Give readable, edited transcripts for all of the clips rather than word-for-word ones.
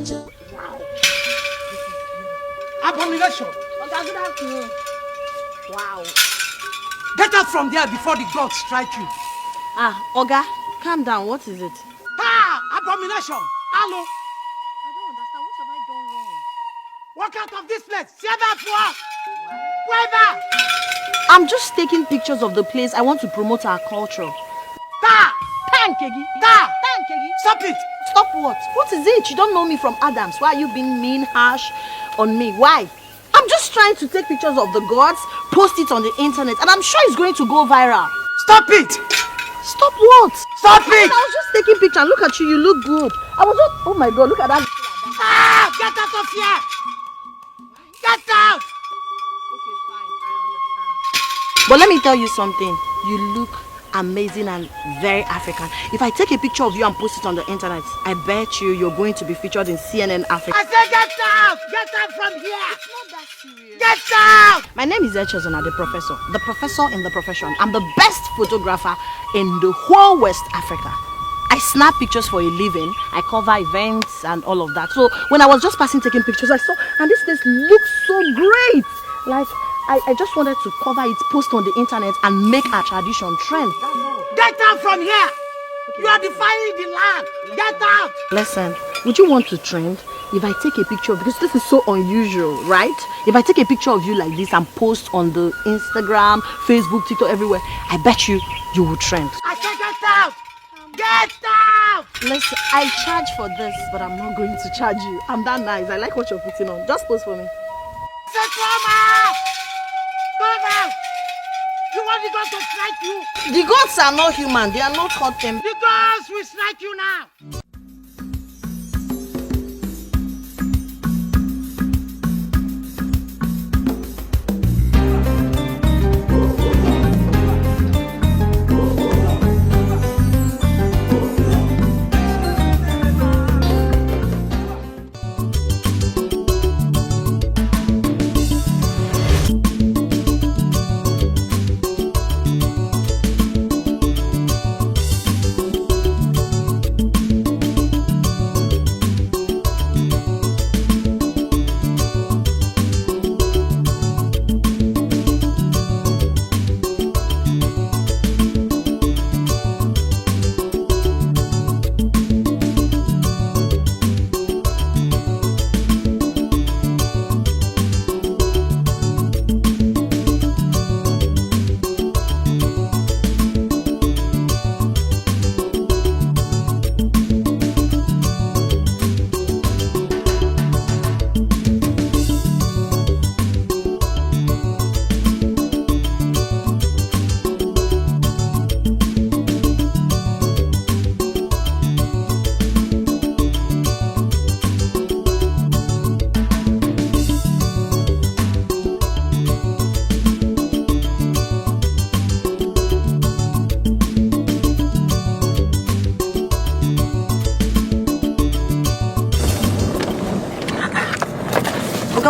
Wow. Abomination. Oga, good afternoon. Wow. Get out from there before the gods strike you. Oga, calm down. What is it? Abomination. Hello. I don't understand. What have I done wrong? Walk out of this place. See that for? Where? I'm just taking pictures of the place. I want to promote our culture. Thank you. Stop it. Stop what? What is it? You don't know me from Adams. Why are you being mean, harsh on me? Why? I'm just trying to take pictures of the gods, post it on the internet, and I'm sure it's going to go viral. Stop it. Stop what? Stop it. I was just taking pictures. Look at you. You look good. I was just... Oh my God. Look at that. Get out of here. Get out. Okay, fine. I understand. But let me tell you something. You look amazing and very African. If I take a picture of you and post it on the internet, I bet you're going to be featured in CNN Africa. I said get out! Get out from here! It's not that serious. Get out! My name is Echezona, the professor in the profession. I'm the best photographer in the whole West Africa. I snap pictures for a living. I cover events and all of that. So when I was just passing taking pictures, I saw, and this place looks so great. Like, I just wanted to cover it, post on the internet, and make our tradition trend. Get out from here! You are defying the land! Get out! Listen, would you want to trend? If I take a picture, because this is so unusual, right? If I take a picture of you like this and post on the Instagram, Facebook, TikTok, everywhere, I bet you will trend. I said get out! Get out! Listen, I charge for this, but I'm not going to charge you. I'm that nice. I like what you're putting on. Just post for me. Say come out! Come out! You want the gods to strike you? The gods are not human. They are not hot them. The gods will strike you now!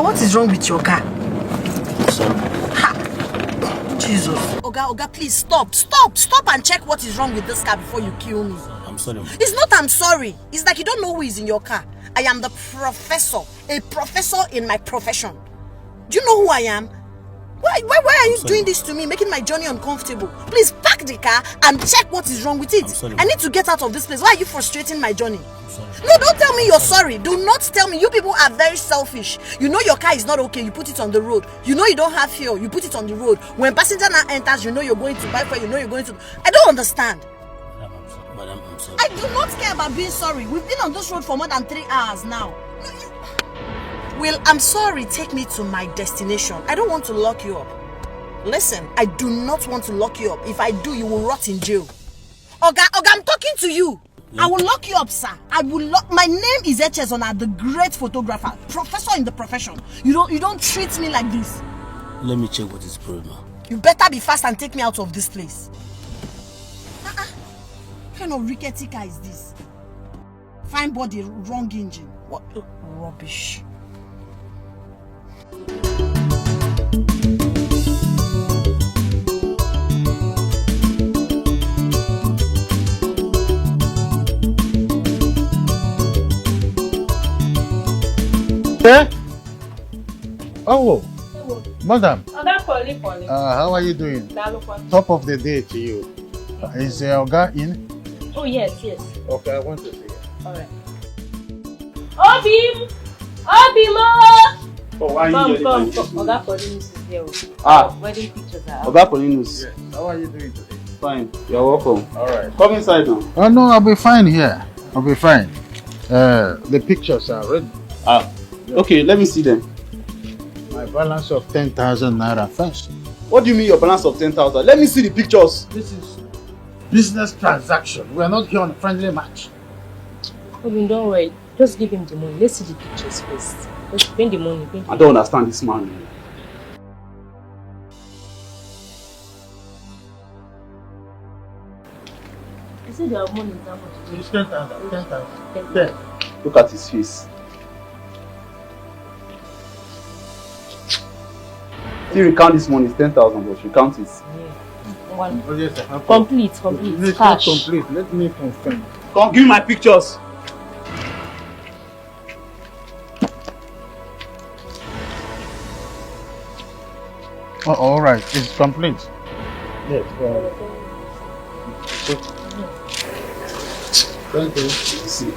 What is wrong with your car? Sorry. Ha! Jesus. Oga, please stop and check what is wrong with this car before you kill me. I'm sorry. It's not I'm sorry. It's like you don't know who is in your car. I am the professor, a professor in my profession. Do you know who I am? Why are you doing this to me, making my journey uncomfortable? Please park the car and check what is wrong with it. I need to get out of this place. Why are you frustrating my journey? No, don't tell me you're sorry. Do not tell me. You people are very selfish. You know your car is not okay. You put it on the road. You know you don't have fuel. You put it on the road. When passenger now enters, you know you're going to buy fuel. You know you're going to... I don't understand. Madam, I'm sorry. I do not care about being sorry. We've been on this road for more than 3 hours now. Will, I'm sorry, take me to my destination. I don't want to lock you up. Listen, I do not want to lock you up. If I do, you will rot in jail. Oga, I'm talking to you. Yeah. I will lock you up, sir. I will lock. My name is Echezona, the great photographer, professor in the profession. You don't treat me like this. Let me check what is the problem. You better be fast and take me out of this place. What kind of rickety car is this? Fine body, wrong engine. What rubbish. Yeah? Oh, madam. How are you doing? Top of the day to you. Is Oga in? Oh, yes. Okay, I want to see you. Alright. Obimo! Oh, why are you here? Come. Oga Paulinus is here. Wedding pictures are out. Oga Paulinus. Yes. How are you doing today? Fine. You're welcome. Alright. Come inside now. Oh no, I'll be fine here. I'll be fine. The pictures are ready. Okay, let me see them. My balance of 10,000 naira first. What do you mean your balance of 10,000? Let me see the pictures. This is business transaction. We are not here on a friendly match. Obim, don't worry. Just give him the money. Let's see the pictures first. Let's bring the money. I don't understand this man. You see their money is how much? It's 10,000. 10,000. Look at his face. If you recount this money, it's 10,000, but recount it. One. Oh, yes, sir. Complete. It's Cash. not complete. Let me confirm. Come, give me my pictures. Oh, all right. It's complete. Yes. Thank you. See.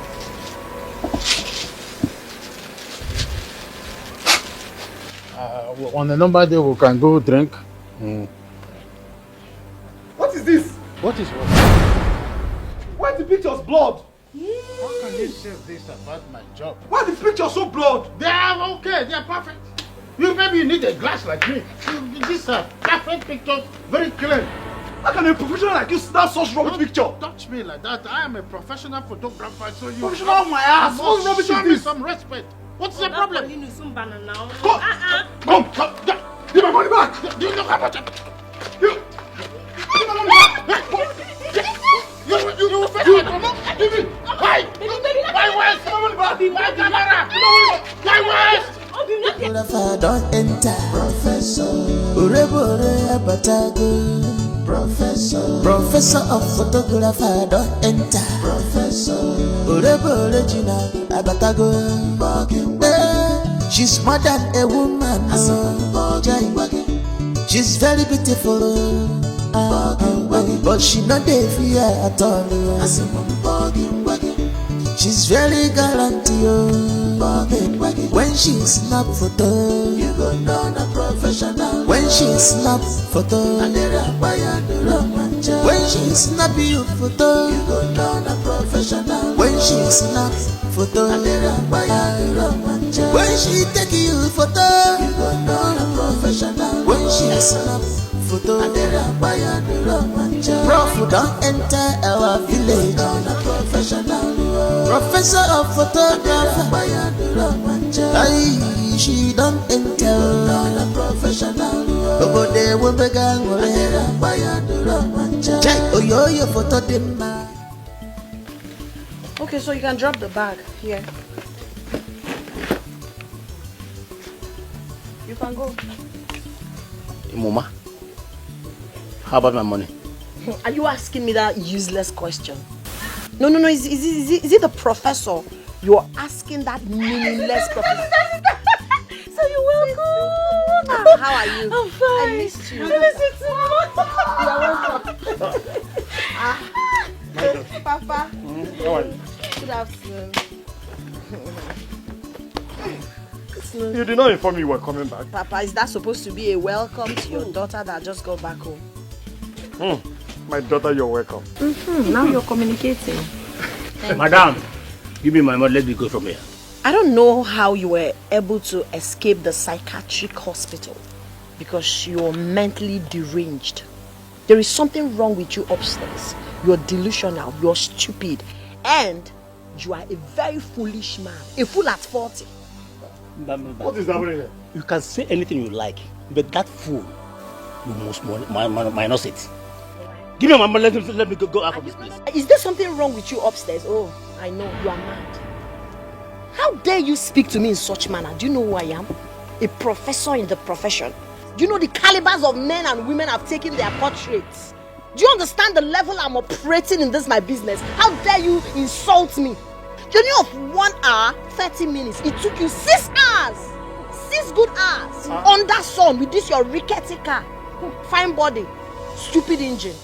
On the number day, we can go drink. What is this? What is what? Why are the pictures blood? How can you say this about my job? Why are the pictures so blood? They are okay. They are perfect. Maybe you need a glass like me. These are perfect pictures, very clear. How can a professional like you snap such rubbish picture? Don't touch me like that. I am a professional photographer, so you Professional my ass. What rubbish show is me this? some respect. What's the problem? Come. Give my money back. Do you know how much? Give my money back. You will fetch my promote. Give me. Why? Why waste? Give my money back. My camera. Why waste? Photographer don't enter. Professor. Urebore abatago. Professor of photographer don't enter. Professor. Urebore jina abatago. She's more than a woman. She's very beautiful. But she not dey fear at all. She's very gallant, when she snap photo, you go know the professional. When she snap photo, when she snap you photo, you go know the professional. When she snap photo, when she take you photo, you go know the professional. When she snap photo, Prof don't enter our village. Professor of photography, she don't enter. Nobody will begin. Check your photo dimma. Okay, so you can drop the bag here. You can go. Mama, how about my money? Are you asking me that useless question? No. Is it the professor? You're asking that meaningless professor. So you're welcome. How are you? I'm fine. I missed you. I miss you too. Papa. How are you? Good afternoon. You did not inform me you were coming back. Papa, is that supposed to be a welcome to your daughter that just got back home? My daughter, you're welcome. Now you're communicating. Madam, give me my money. Let me go from here. I don't know how you were able to escape the psychiatric hospital because you're mentally deranged. There is something wrong with you upstairs. You're delusional, you're stupid, and you are a very foolish man. A fool at 40. What is happening here? You can say anything you like, but that fool, you must minus it. Give me my money. Let me go out of this place. Is there something wrong with you upstairs? Oh, I know, you are mad. How dare you speak to me in such manner? Do you know who I am? A professor in the profession. Do you know the calibers of men and women have taken their portraits? Do you understand the level I'm operating in this my business? How dare you insult me? journey of 1 hour, 30 minutes. It took you 6 hours. 6 good hours. Under sun with this your rickety car. Fine body. Stupid engine.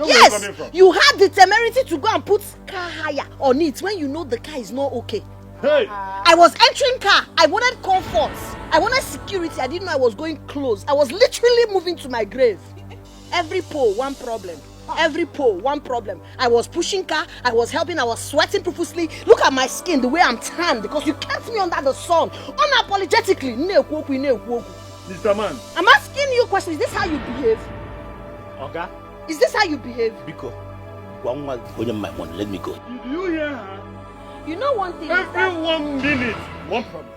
Yes, you had the temerity to go and put car hire on it when you know the car is not okay. Hey! I was entering car. I wanted comfort. I wanted security. I didn't know I was going close. I was literally moving to my grave. Every pole, one problem. Every pole, one problem. I was pushing car. I was helping. I was sweating profusely. Look at my skin, the way I'm tanned because you kept me under the sun. Unapologetically. Mr. Man. I'm asking you a question. Is this how you behave? Okay. Is this how you behave? Biko, one month for my money. Let me go. Did you hear her? You know one thing. Every 1 minute, one problem.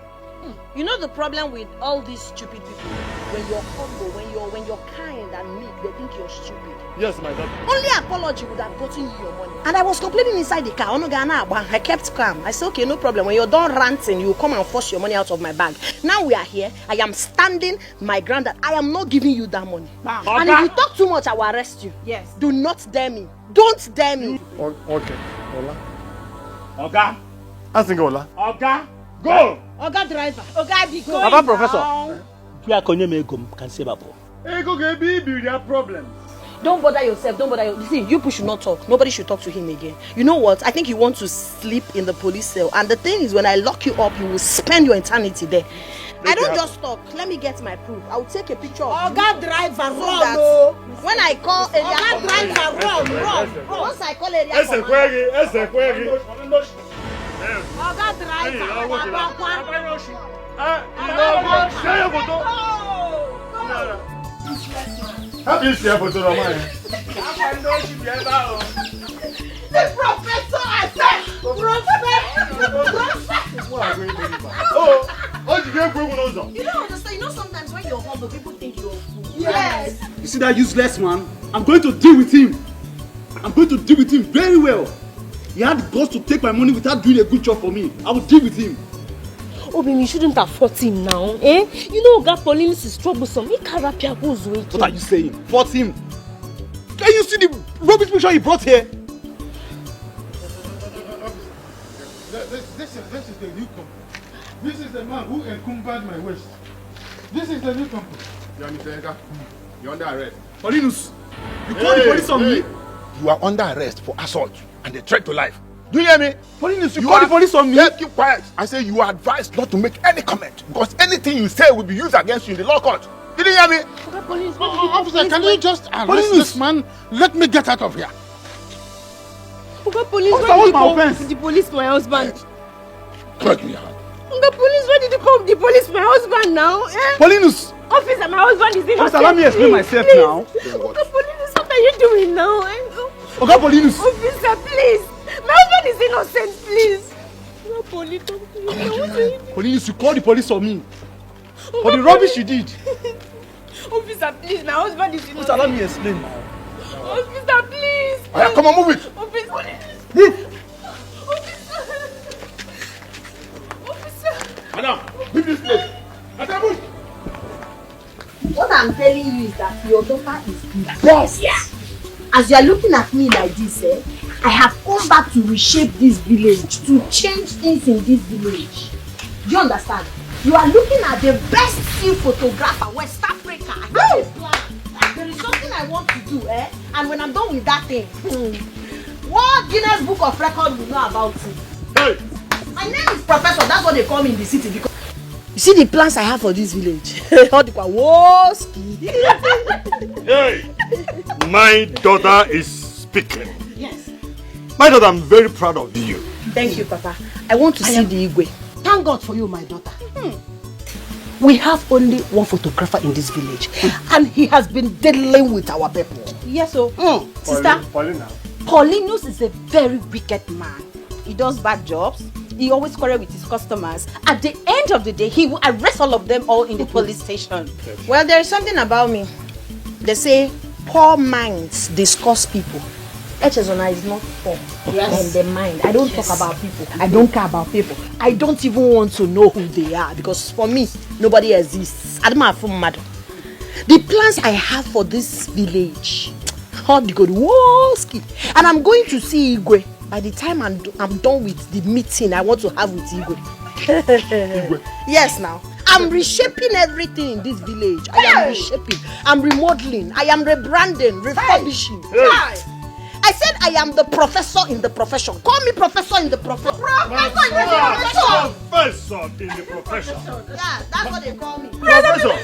You know the problem with all these stupid people? When you're humble, when you're kind and meek, they think you're stupid. Yes, my daughter. Only apology would have gotten you your money. And I was complaining inside the car. I kept calm. I said, okay, no problem. When you're done ranting, you come and force your money out of my bag. Now we are here. I am standing my ground that I am not giving you that money. And if you talk too much, I will arrest you. Yes. Do not dare me. Don't dare me. Okay. Ola. Oga. I think Ola. Oga. Go! Oga driver. Oga be going. Papa Professor. You can say Babo. Ego be their problem. Don't bother yourself. Don't bother yourself. See, you should not talk. Nobody should talk to him again. You know what? I think you want to sleep in the police cell. And the thing is, when I lock you up, you will spend your eternity there. I don't just talk. Let me get my proof. I will take a picture of Oga driver, so run. that when I call area Oga driver, run. once I call area Ese query. Oga driver. How do you see a photo of mine? The professor, I said, professor. You don't understand. You know sometimes when you're humble, people think you're a fool. Yes. You see that useless man? I'm going to deal with him. I'm going to deal with him very well. He had the guts to take my money without doing a good job for me. I will deal with him. Obim, you shouldn't have fought him now, eh? You know Oga Paulinus is troublesome. He can't wrap your goes with. What are you saying? Fought him? Can you see the rubbish picture he brought here? This is the new company. This is the man who encumbered my waist. This is the new company. You are Mr. Enka. You're under arrest. Paulinus, you called the police on me? You are under arrest for assault and a threat to life. Do you hear me? Paulinus, you called the police on me? Yeah, keep quiet. I say you are advised not to make any comment because anything you say will be used against you in the law court. Did you hear me? Officer, can you just arrest this man? Let me get out of here. Oga Police, Officer, why did you what's my call offense? the police my husband? Correct me, hand. Oga Police, why did you call the police my husband now? Eh? Paulinus! Officer, my husband is innocent. Officer, let me explain myself please. now. Oga Police, what are you doing now? Oga Paulinus! Officer, please. My husband is innocent, please. Oga Police, talk to you. Paulinus, you called the police on me. For the rubbish you did. Officer, please, my husband is innocent. Officer, let me explain now. Officer, please. Right, come on, move it. Officer. Move! Madam, leave this place. Madam, move. What I'm telling you is that your daughter is the best. Yeah. As you are looking at me like this, I have come back to reshape this village, to change things in this village. Do you understand? You are looking at the best still photographer, West Africa. I have a plan. There is something I want to do, and when I'm done with that thing, what Guinness Book of Records will know about it? Hey! My name is Professor, that's what they call me in the city because you see the plans I have for this village. Hey! My daughter is speaking. Yes. My daughter, I'm very proud of you. Thank you, Papa. I want to see the Igwe. Thank God for you, my daughter. We have only one photographer in this village, and he has been dealing with our people. Yes, so. Sister, Paulina. Paulinus is a very wicked man. He does bad jobs. He always quarrels with his customers. At the end of the day, he will arrest all of them all in the police station. Well, there is something about me. They say poor minds discuss people. Echezona is not poor in the mind. I don't talk about people. I don't care about people. I don't even want to know who they are because for me, nobody exists. I don't have from mad. The plans I have for this village, how the good woski, and I'm going to see Igwe. by the time I'm done with the meeting I want to have with Igwe. Yes, now. I'm reshaping everything in this village. I am reshaping. I'm remodeling. I am rebranding, refurbishing. I said I am the professor in the profession. Call me professor in the profession. Professor in the profession. Professor in the profession. Yeah, that's what they call me. Professor.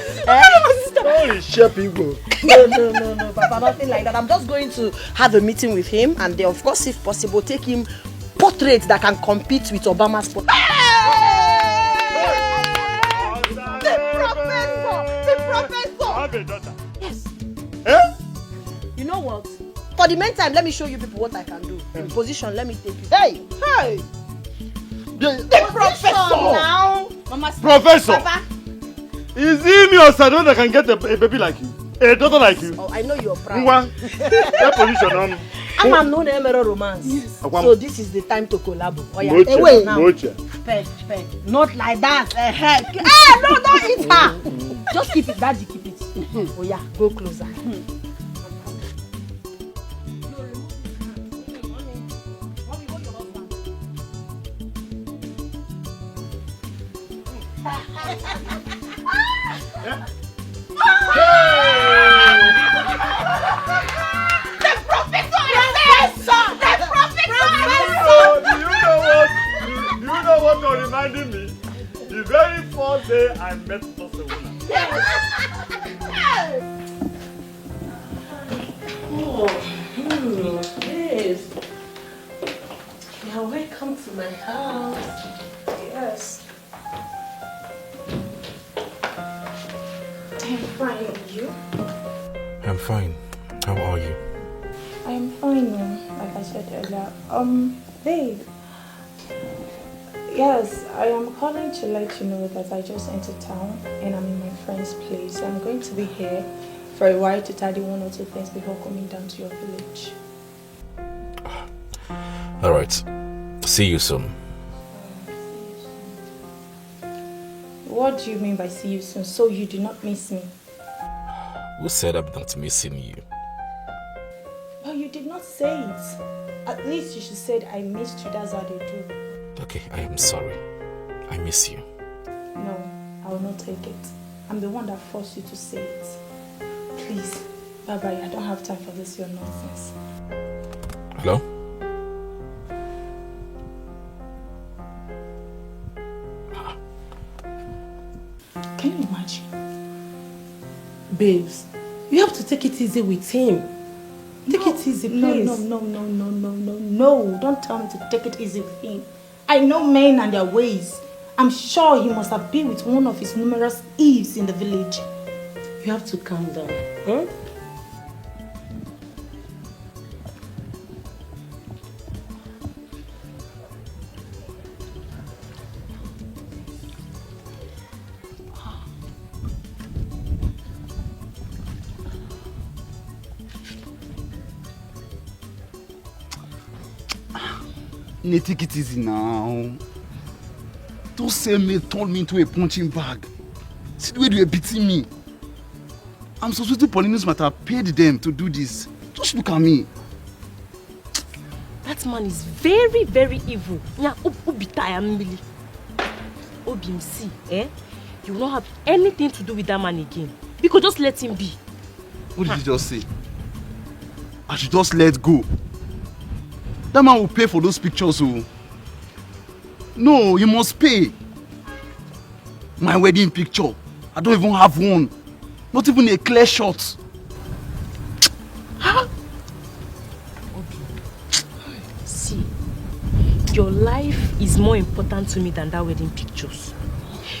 Oh, shaping go. No, Papa, nothing like that. I'm just going to have a meeting with him, and of course, if possible, take him portraits that can compete with Obama's portrait. The professor. I have a daughter. Yes. Eh? You know what? For the meantime, let me show you people what I can do. In position, let me take you. Hey! The professor now. Mama, professor. Papa. Is it me or Sadon that can get a baby like you? A daughter like you? Oh, I know you're proud. That position. I'm known to romance. Yes. So this is the time to collabo. Oh, yeah. Mocha, Wait now. Mocha. Not like that. No, don't eat her. Just keep it. Daddy, keep it. Oh yeah, go closer. Reminding me, the very first day I met Dr. Wuna. Yes. Yeah, welcome to my house. Yes. I'm fine, and you? I'm fine. How are you? I'm fine, like I said earlier. Babe. Yes, I am calling to let you know that I just entered town and I'm in my friend's place. I'm going to be here for a while to tidy one or two things before coming down to your village. Alright. See you soon. What do you mean by see you soon? So you do not miss me? Who said I'm not missing you? Well, you did not say it. At least you should say I missed you. That's how they do. Okay, I am sorry. I miss you. No, I will not take it. I'm the one that forced you to say it. Please, bye-bye. I don't have time for this your nonsense. Hello? Can you imagine? Babes, you have to take it easy with him. Take it easy, please. No. Don't tell me to take it easy with him. I know men and their ways. I'm sure he must have been with one of his numerous Eves in the village. You have to calm down. Huh? Take it easy now. Don't say me turn me into a punching bag. See the way you are beating me. I'm suspecting Paulina's matter paid them to do this. Just look at me. That man is very, very evil. You will not have anything to do with that man again. We could just let him be. What did you just say? I should just let go. That man will pay for those pictures. Oh. No, you must pay. My wedding picture. I don't even have one. Not even a clear shot. Huh? See, your life is more important to me than that wedding pictures.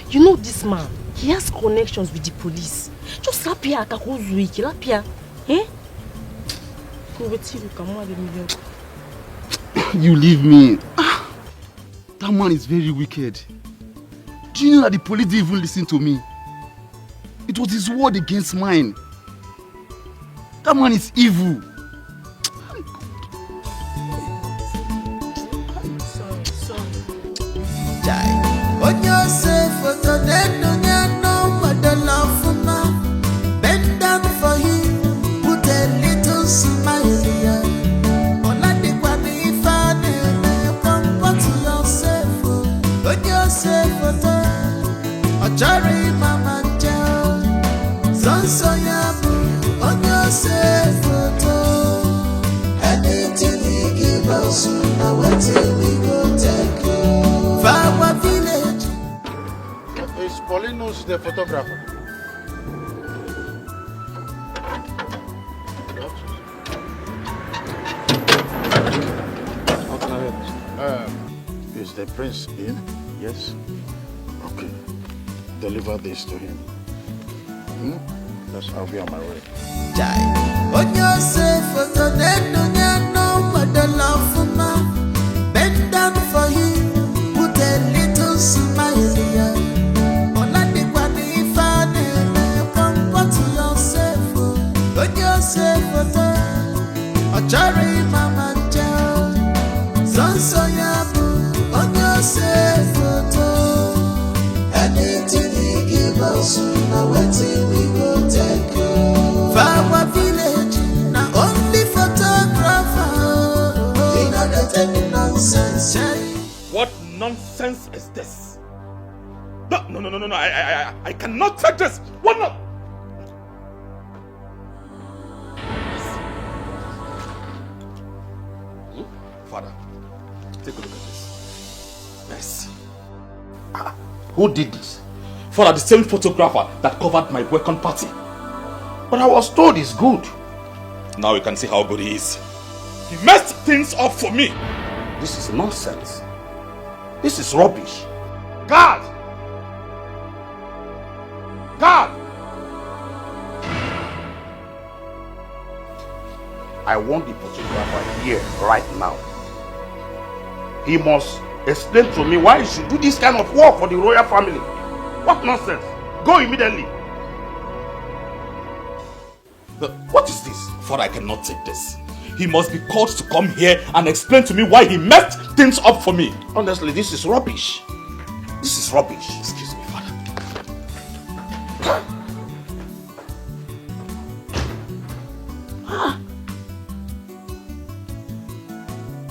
You know this man, he has connections with the police. Just slap here, slap here. Eh? You leave me. That man is very wicked. Do you know that the police didn't even listen to me? It was his word against mine. That man is evil. Bend down for him, put a little smile. say photo. Ochari mama tell. Sonso yabu. Onyo say photo. Anything he give us, now waiting we go take you. Our village. Is Paulinus the photographer? How can I help you? Is the prince in? Yes. Okay. Deliver this to him. Yes, I'll be on my way. On your safe photo, then no but the love for ma. Bend down for him, put a little smile here. On the quani fan, come put yourself. On your safe photo, a cherry mama tell. Sonso yabu, on your safe photo. Anything he give us, now waiting we go take you. Our village, now only photographer. We know that any nonsense. What nonsense is this? No, I cannot take this. What not? Father, take a look at this. Yes. Who did this? Father, the same photographer that covered my welcome party. But I was told it's good. Now you can see how good he is. He messed things up for me. This is nonsense. This is rubbish. God! God! I want the photographer here right now. He must explain to me why he should do this kind of work for the royal family. What nonsense? Go immediately. What is this? Father, I cannot take this. He must be called to come here and explain to me why he messed things up for me. Honestly, this is rubbish. This is rubbish. Excuse me, Father.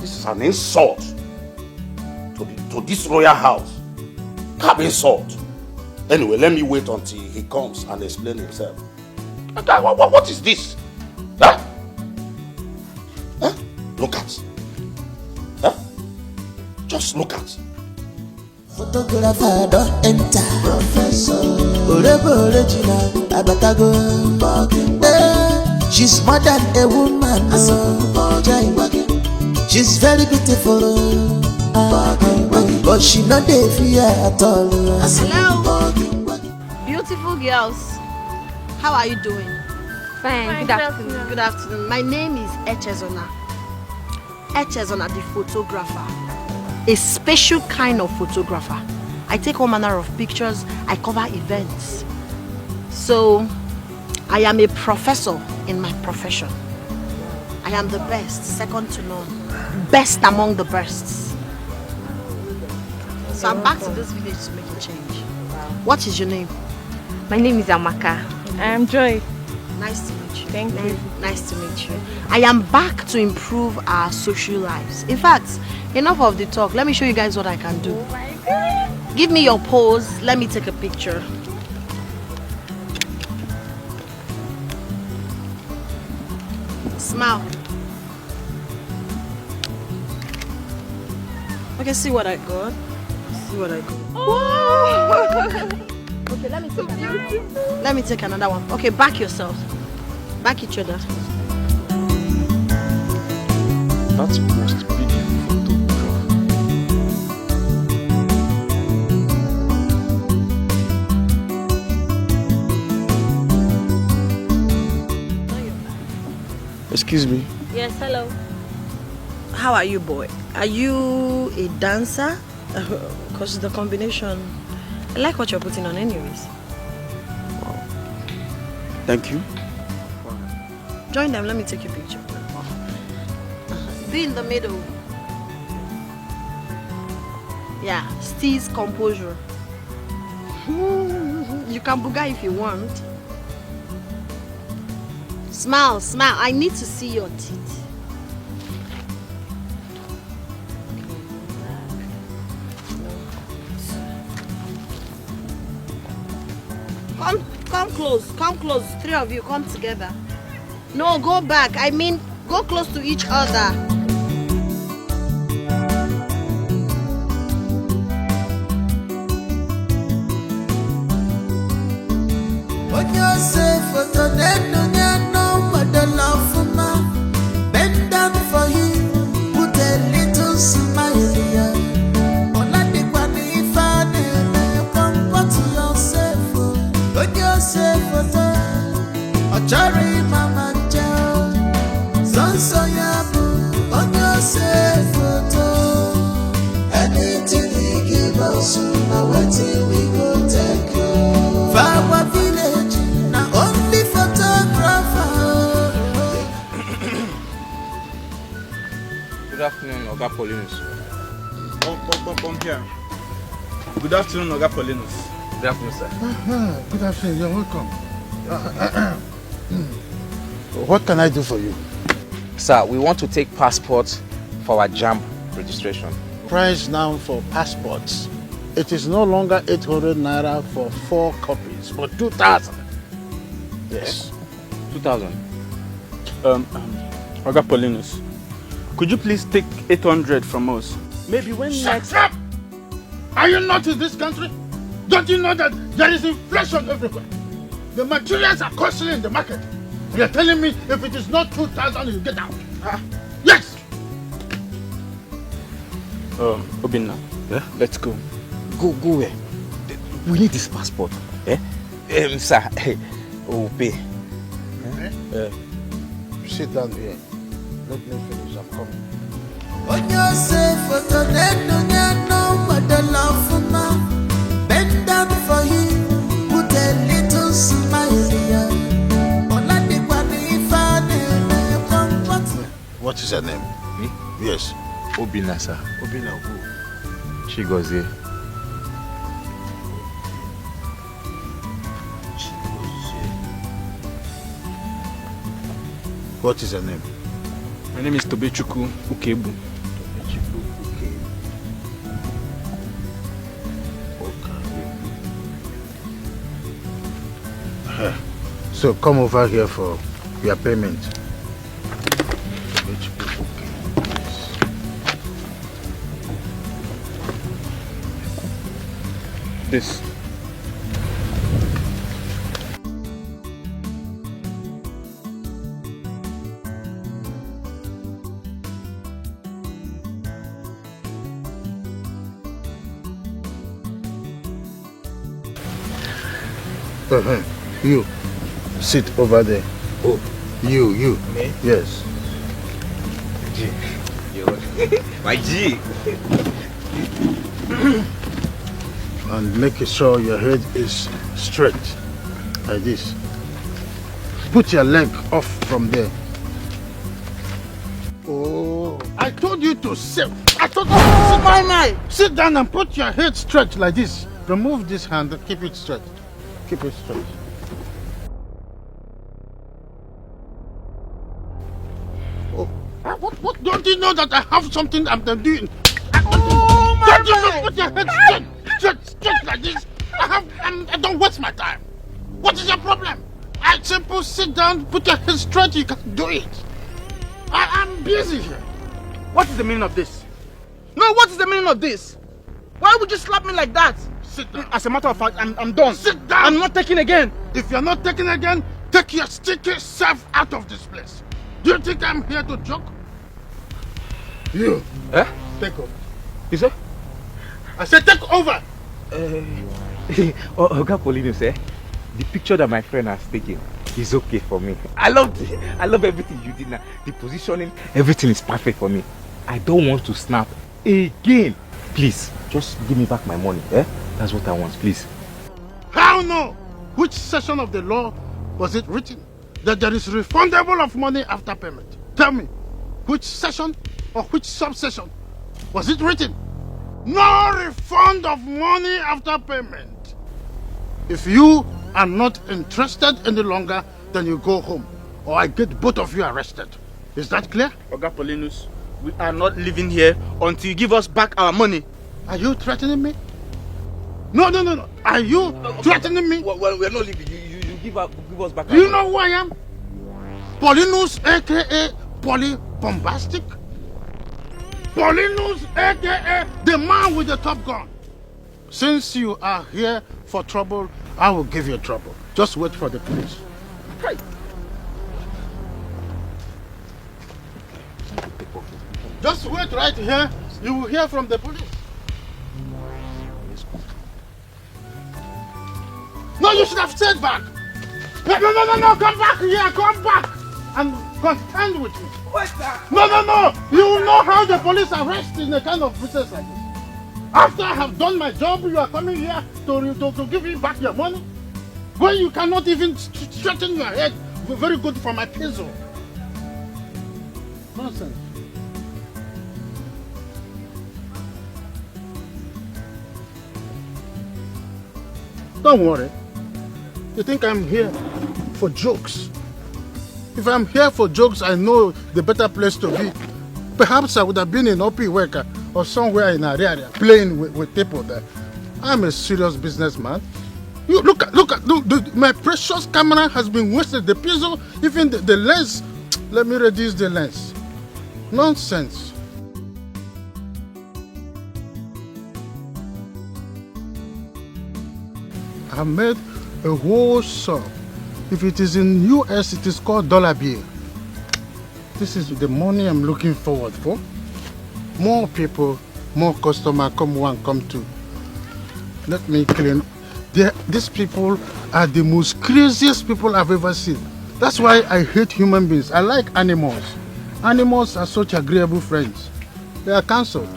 This is an insult to this royal house. Can't be insult. Anyway, let me wait until he comes and explain himself. What is this? Huh? Huh? Look at. Huh? Just look at. Photographer don't enter. Professor Orebo original Abatago. She's more than a woman. She's very beautiful. But she not dey fear at all. Hello. Beautiful girls. How are you doing? Fine. Good afternoon. Good afternoon. My name is Echezona. Echezona, the photographer. A special kind of photographer. I take all manner of pictures. I cover events. So, I am a professor in my profession. I am the best, second to none. Best among the bests. So I'm back to this village to make a change. What is your name? My name is Amaka. I am Joy. Nice to meet you. Thank you. Nice to meet you. I am back to improve our social lives. In fact, enough of the talk. Let me show you guys what I can do. Oh my God. Give me your pose. Let me take a picture. Smile. Okay, see what I got. See what I got. Oh. Okay, let me take another one. Let me take another one. Okay, back yourself. Back each other. That's most beautiful photograph. Excuse me. Yes, hello. How are you, boy? Are you a dancer? Because the combination, I like what you're putting on anyways. Wow. Thank you. Join them, let me take your picture. Be in the middle. Yeah, Steve's composure. You can booga if you want. Smile, smile. I need to see your teeth. Come close. Come close. Three of you, come together. No, go back. I mean, go close to each other. Bend down for him, put a little smile here. Comfort yourself, put yourself on Cherry Mama Joe. Sonso yabu, on yourself. Anything he give us, now waiting we go take you. For our village, now only photographer. Good afternoon, Oga Paulinus. Come here. Good afternoon, Oga Paulinus. Good afternoon, sir. Good afternoon, you're welcome. What can I do for you? Sir, we want to take passports for our JAMB registration. Price now for passports. It is no longer 800 naira for 4 copies, but 2,000. Yes. 2,000. Oga Paulinus, could you please take 800 from us? Maybe when Shut up! Are you not in this country? Don't you know that there is inflation everywhere? The materials are costly in the market. You're telling me if it is not 2,000, you get out. Yes! Obinna, let's go. Go where? We need this passport. Sir, we'll pay. Sit down here. Let me finish. I'm coming. On yourself, bend down for him, put a little smile here. What is her name? Me? Yes. Obinna, sir. Obinna who? She goes here. What is her name? My name is Tobechukwu Ukebu. Tobechukwu Ukebu. So come over here for your payment. This. You sit over there. Oh, you. Me? Yes. G. My G. And make sure your head is straight, like this. Put your leg off from there. Oh, I told you to sit. I told you to sit. Sit down and put your head straight like this. Remove this hand and keep it straight. Keep it straight. Oh, what? Don't you know that I have something I'm doing? Don't you know? Put your head straight like this. I don't waste my time. What is your problem? I simply sit down, put your head straight. You can do it. I'm busy here. What is the meaning of this? No, what is the meaning of this? Why would you slap me like that? Sit down. As a matter of fact, I'm done. Sit down. I'm not taking again. If you're not taking again, take your sticky self out of this place. Do you think I'm here to joke? You. Take over. You say? I said take over. Oga Paulinus, the picture that my friend has taken is okay for me. I love everything you did now. The positioning, everything is perfect for me. I don't want to snap again. Please, just give me back my money. That's what I want, please. How no? Which section of the law was it written that there is refundable of money after payment? Tell me, which section or which subsection was it written? No refund of money after payment. If you are not interested any longer, then you go home, or I get both of you arrested. Is that clear? Oga Paulinus, we are not living here until you give us back our money. Are you threatening me? No. Are you threatening me? Well, we're not leaving. You give us back. Do you know who I am? Paulinus, aka Poly Bombastic. Paulinus, aka the man with the top gun. Since you are here for trouble, I will give you trouble. Just wait for the police. Right. Just wait right here. You will hear from the police. No, you should have stayed back. No, come back here, come back and contend with me. What's that? No. You know how the police arrest in a kind of business like this. After I have done my job, you are coming here to give me back your money? When you cannot even straighten your head, very good for my peso. Nonsense. Don't worry. You think I'm here for jokes? If I'm here for jokes, I know the better place to be. Perhaps I would have been in Opi Weka or somewhere in Ariaria playing with people there. I'm a serious businessman. You look at my precious camera has been wasted. The piezo, even the lens. Let me reduce the lens. Nonsense. I made a whole sum. If it is in US, it is called dollar bill. This is the money I'm looking forward for. More people, more customers, come one, come two. Let me clean. These people are the most craziest people I've ever seen. That's why I hate human beings. I like animals. Animals are such agreeable friends. They are cancelled.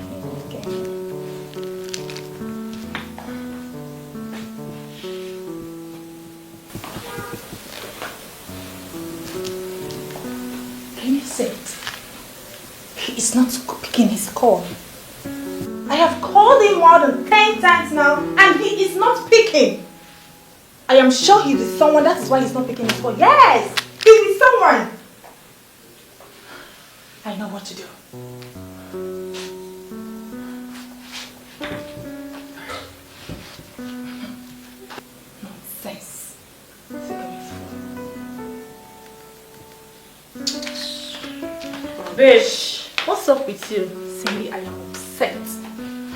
He is not picking his call. I have called him more than 10 times now and he is not picking. I am sure he is someone, that is why he's not picking his call. Yes, he is someone. I know what to do. Nonsense. Bish, what's up with you? Cindy, I am upset.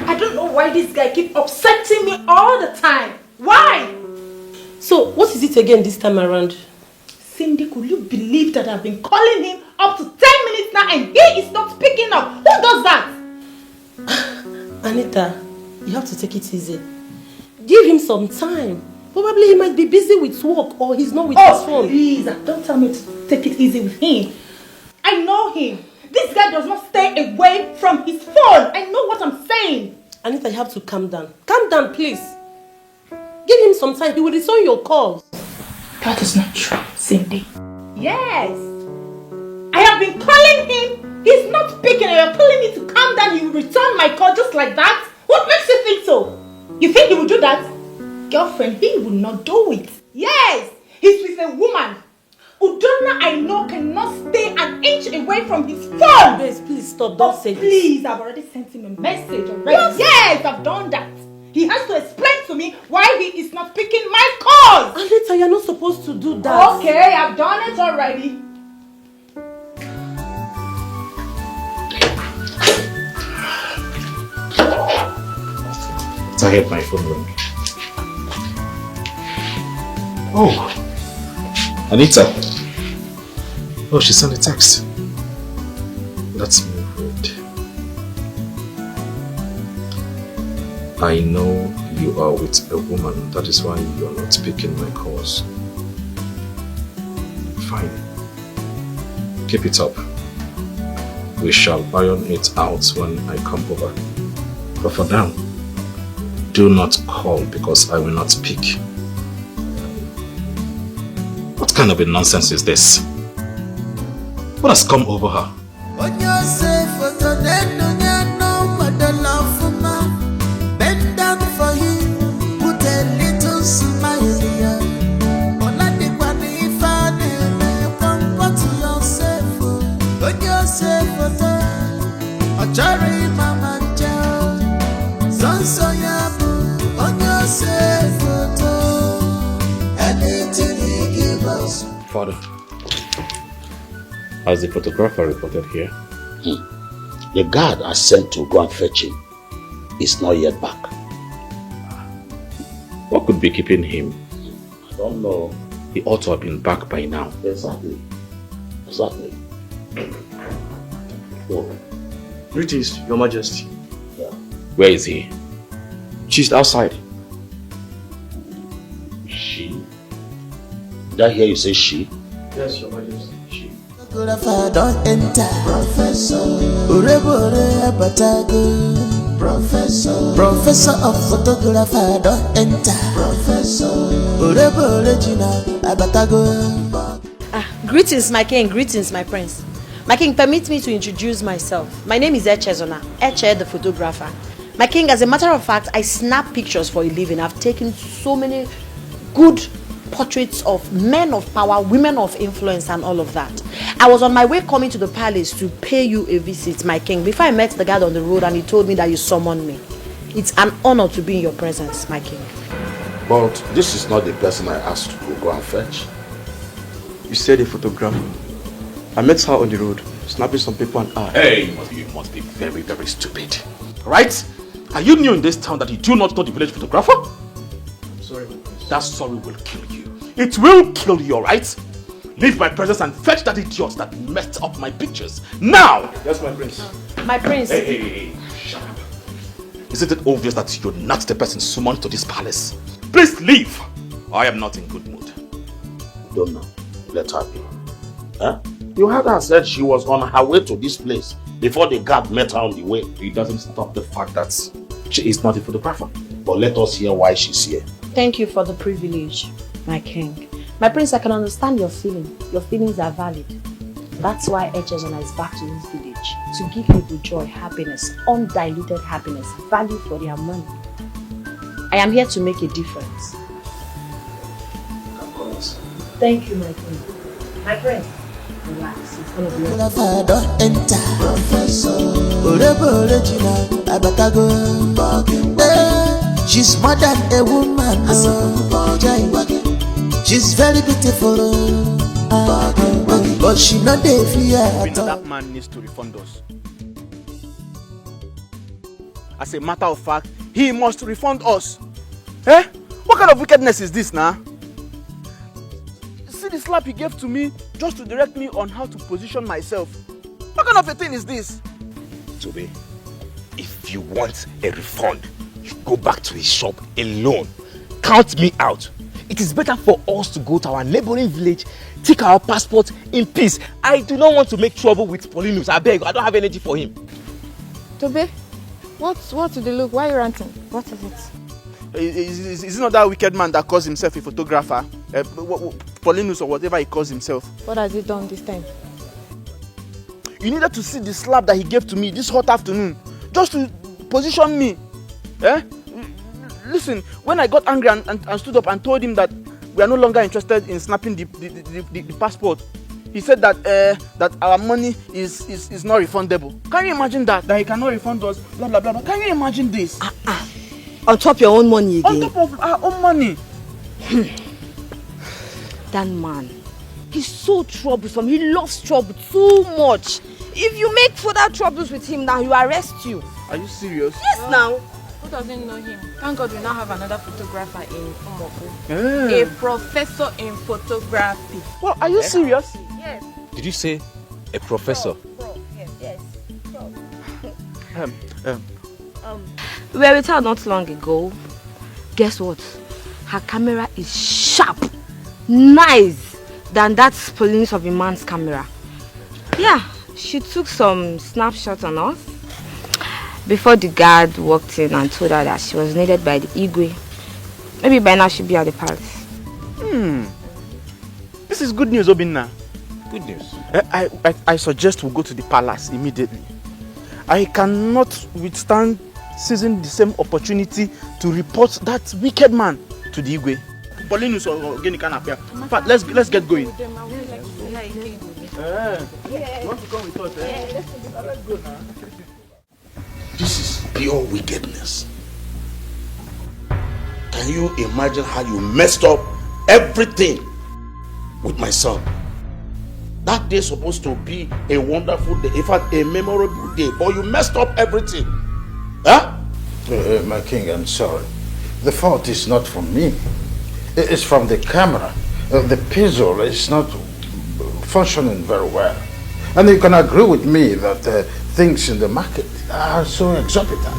I don't know why this guy keeps upsetting me all the time. Why? So, what is it again this time around? Cindy, could you believe that I've been calling him up to 10 minutes now and he is not picking up? Who does that? Anita, you have to take it easy. Give him some time. Probably he might be busy with work or he's not with his phone. Please, don't tell me to take it easy with him. I know him. This guy does not stay away from his phone. I know what I'm saying. Anita, you have to calm down. Calm down, please. Give him some time. He will return your calls. That is not true, Cindy. Yes. I have been calling him. He's not picking. You're telling me to calm down. He will return my call just like that. What makes you think so? You think he will do that? Girlfriend, he will not do it. Yes. He's with a woman. Udonna, I know, cannot stay an inch away from his phone. Please stop. Don't say this. Please, I've already sent him a message already. Yes, I've done that. He has to explain to me why he is not picking my calls. Anita, you're not supposed to do that. Okay, I've done it already. I heard my phone ring. Oh, Anita. Oh, she sent a text. Let's move it. I know you are with a woman. That is why you are not picking my calls. Fine. Keep it up. We shall iron it out when I come over. But for now, do not call because I will not pick. What kind of a nonsense is this? What has come over her? Bend down for him, put a little smile here. Comfort yourself, on yourself, Cherry Mama Joe, Sonsoyabu, on yourself. Father, has the photographer reported here? The guard I sent to go and fetch him is not yet back. What could be keeping him? I don't know. He ought to have been back by now. Exactly. Oh. Greetings, Your Majesty. Yeah. Where is he? She's outside. She? Did I hear you say she? Yes, Your Majesty. She. Photographer don't enter. Professor. Urebore abatago. Professor of photographer don't enter. Professor. Urebore jina abatago. Greetings, my king. Greetings, my prince. My king, permit me to introduce myself. My name is Eche the photographer. My king, as a matter of fact, I snap pictures for a living. I've taken so many good portraits of men of power, women of influence, and all of that. I was on my way coming to the palace to pay you a visit, my king, before I met the guard on the road and he told me that you summoned me. It's an honor to be in your presence, my king. But this is not the person I asked to go and fetch. You said a photographer. I met her on the road, snapping some paper and art. Hey, you must be very, very stupid. Right? Are you new in this town that you do not know the village photographer? I'm sorry, my prince. That sorry will kill you. It will kill you, alright? Leave my presence and fetch that idiot that messed up my pictures. Now! Yes, my prince. My prince. Hey, shut up. Isn't it obvious that you're not the person summoned to this palace? Please leave! I am not in good mood. Don't know. Let her be. Huh? You heard her said she was on her way to this place before the guard met her on the way. It doesn't stop the fact that she is not a photographer. But let us hear why she's here. Thank you for the privilege, my king. My prince, I can understand your feeling. Your feelings are valid. That's why Echezona is back to this village. To give people joy, happiness, undiluted happiness, value for their money. I am here to make a difference. Thank you, my king. My prince, relax. It's gonna be Photographer don't enter. Professor. Urebore jina abatago. She's more than a woman. She's very beautiful. But she not the fear. We know that man needs to refund us. As a matter of fact, he must refund us. Eh? What kind of wickedness is this now? See the slap he gave to me just to direct me on how to position myself. What kind of a thing is this? Tobe, if you want a refund, you go back to his shop alone. Count me out. It is better for us to go to our neighboring village, take our passport in peace. I do not want to make trouble with Paulinus. I beg, I don't have energy for him. Tobe, what's the look? Why are you ranting? What is it? Is it not that wicked man that calls himself a photographer? Paulinus or whatever he calls himself. What has he done this time? You needed to see the slap that he gave to me this hot afternoon, just to position me. Eh? Listen, when I got angry and stood up and told him that we are no longer interested in snapping the passport, he said that that our money is not refundable. Can you imagine that? That he cannot refund us, blah blah blah. Can you imagine this? On top of your own money again. On top of our own money. That man, he's so troublesome. He loves trouble too much. If you make further troubles with him now, he will arrest you. Are you serious? Yes, now. Who doesn't know him? Thank God we now have another photographer in Umenwa. Yeah. A professor in photography. Well, are you serious? Yes. Did you say a professor? Yes. We were with her not long ago. Guess what? Her camera is sharp, nice than that police of a man's camera. Yeah, she took some snapshots on us before the guard walked in and told her that she was needed by the Igwe. Maybe by now she'll be at the palace. This is good news, Obinna. Good news. I suggest we go to the palace immediately. I cannot withstand seizing the same opportunity to report that wicked man to the Igwe. Paulinus or Ekene can appear. But let's get going. You want to come with us? Let's go now. This is pure wickedness. Can you imagine how you messed up everything with my son. That day is supposed to be a wonderful day, in fact, a memorable day, but you messed up everything. Huh? My king, I'm sorry. The fault is not from me. It's from the camera. The pixel is not functioning very well. And you can agree with me that things in the market are so exorbitant.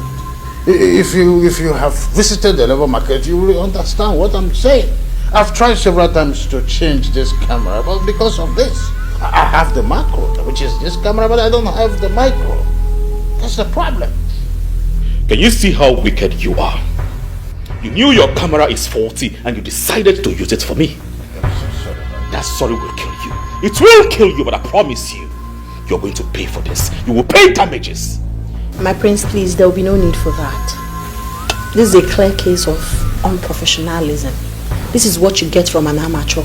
If you have visited the labor market, you will understand what I'm saying. I've tried several times to change this camera, but because of this, I have the macro, which is this camera, but I don't have the micro. That's the problem. Can you see how wicked you are? You knew your camera is faulty and you decided to use it for me. That sorry will kill you. It will kill you, but I promise you, you're going to pay for this. You will pay damages. My prince, please, there will be no need for that. This is a clear case of unprofessionalism. This is what you get from an amateur.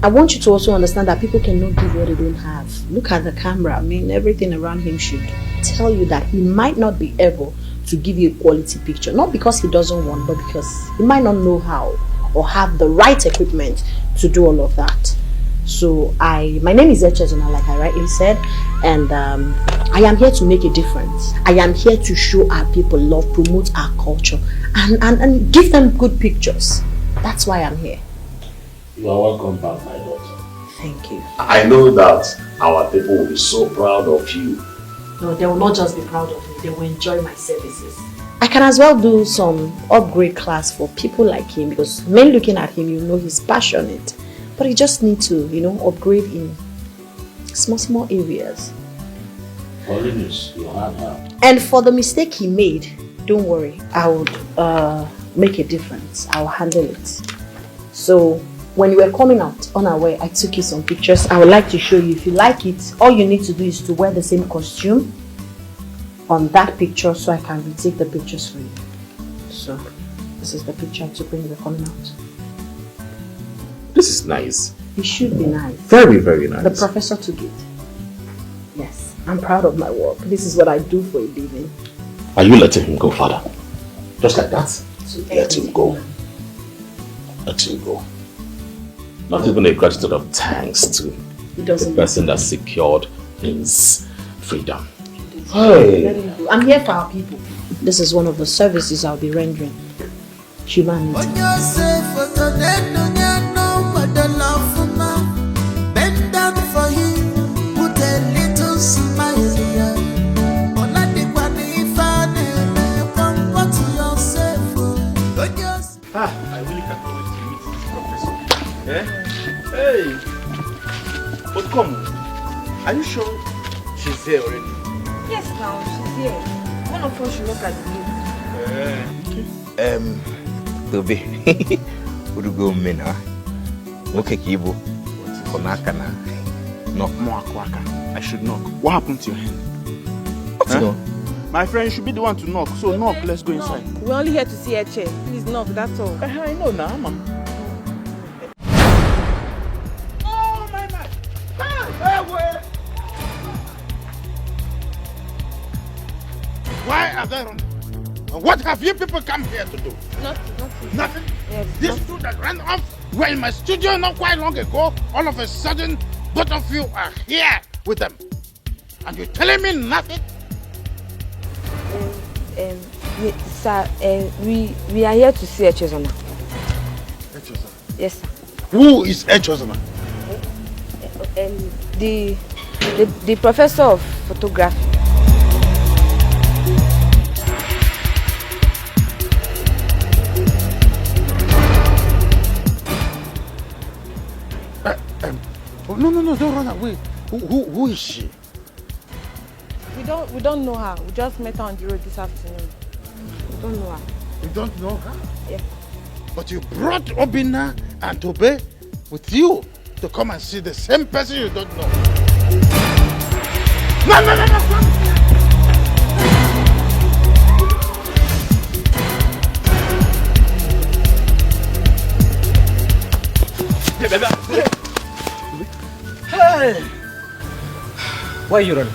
I want you to also understand that people cannot give what they don't have. Look at the camera. I mean, everything around him should tell you that he might not be able to give you a quality picture. Not because he doesn't want, but because he might not know how or have the right equipment to do all of that. So my name is Echezona, like I rightly said, and I am here to make a difference. I am here to show our people love, promote our culture, and give them good pictures. That's why I'm here. You are welcome back, my daughter. Thank you. I know that our people will be so proud of you. No, they will not just be proud of me, they will enjoy my services. I can as well do some upgrade class for people like him, because men looking at him, you know he's passionate. But he just needs to, upgrade in small areas. Holiness, you have her. And for the mistake he made, don't worry, I would make a difference. I'll handle it. So, when you were coming out unaware, I took you some pictures. I would like to show you. If you like it, all you need to do is to wear the same costume on that picture so I can retake the pictures for you. So, this is the picture I took when you were coming out. This is nice. It should be nice. Very, very nice. The professor took it. Yes, I'm proud of my work. This is what I do for a living. Are you letting him go, Father? Just like that? Let him go. Let him go. Not even a gratitude of thanks to the person that secured his freedom. Hey. I'm here for our people. This is one of the services I'll be rendering. Humanity. Bend down for him, put a little smile here. I really can't wait to meet this professor. Eh? Hey! But come, are you sure she's here already? Yes, now she's here. One of us should look at the Tobe, would go mena? Okay, Kibo. Konakana. Knock more kwaka. I should knock. What happened to your hand? Huh? My friend, you should be the one to knock. So knock, let's go inside. We're only here to see a chair. Please knock, that's all. I know now, ma'am. Oh, my man! Why are they running? What have you people come here to do? Nothing? Yes, These two that ran off were in my studio not quite long ago. All of a sudden, both of you are here with them. And you're telling me nothing? Sir, we are here to see Echezona. Echezona? Yes, sir. Who is Echezona? The professor of photography. No, don't run away. Who is she? We don't know her. We just met her on the road this afternoon. We don't know her. You don't know her? Yeah. But you brought Obinna and Tobe with you to come and see the same person you don't know. No! Hey! Why are you running?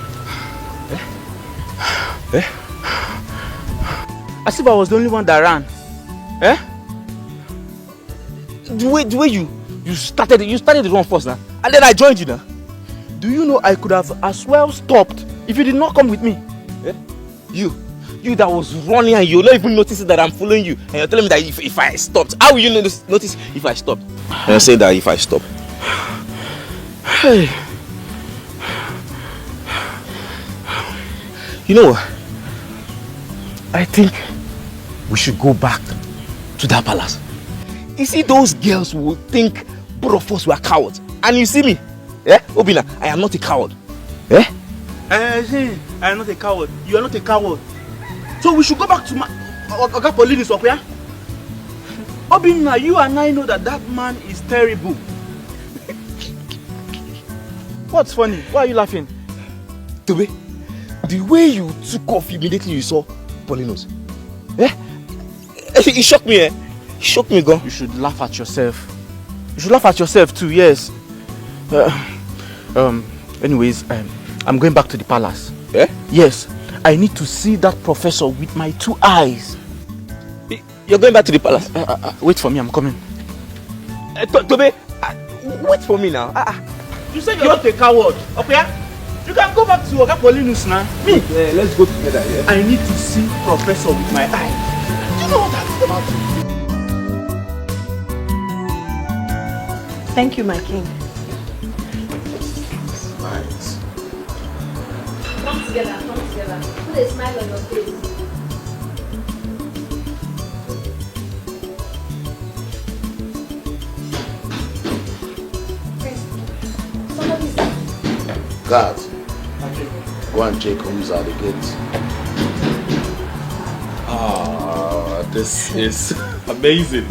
As if I was the only one that ran. Eh? The way you You started the run first now. And then I joined you now. Do you know I could have as well stopped if you did not come with me? Eh? You that was running and you're not even noticing that I'm following you. And you're telling me that if I stopped, how will you notice if I stopped? And you're saying that if I stop. Hey. You know what? I think we should go back to that palace. You see, those girls will think both of us were cowards. And you see me, Obina, I am not a coward. I am not a coward. You are not a coward. So we should go back to Oga Paulinus, okay? Obina, you and I know that man is terrible. What's funny? Why are you laughing? Tobe, the way you took off immediately you saw Paulinus. It shocked me, It shocked me, girl. You should laugh at yourself. You should laugh at yourself too, yes. Anyways, I'm going back to the palace. Yes. I need to see that professor with my 2 eyes. You're going back to the palace? Wait for me, I'm coming. Tobe, wait for me now. You said you're not a coward, okay? You can go back to Oga Paulinus now. Me? Yeah, let's go together. Yeah? I need to see professor with my eyes. Do you know what that's about? Thank you, my king. Nice. Come together. Put a smile on your face. Guard, go and check who's at the gate. This is amazing.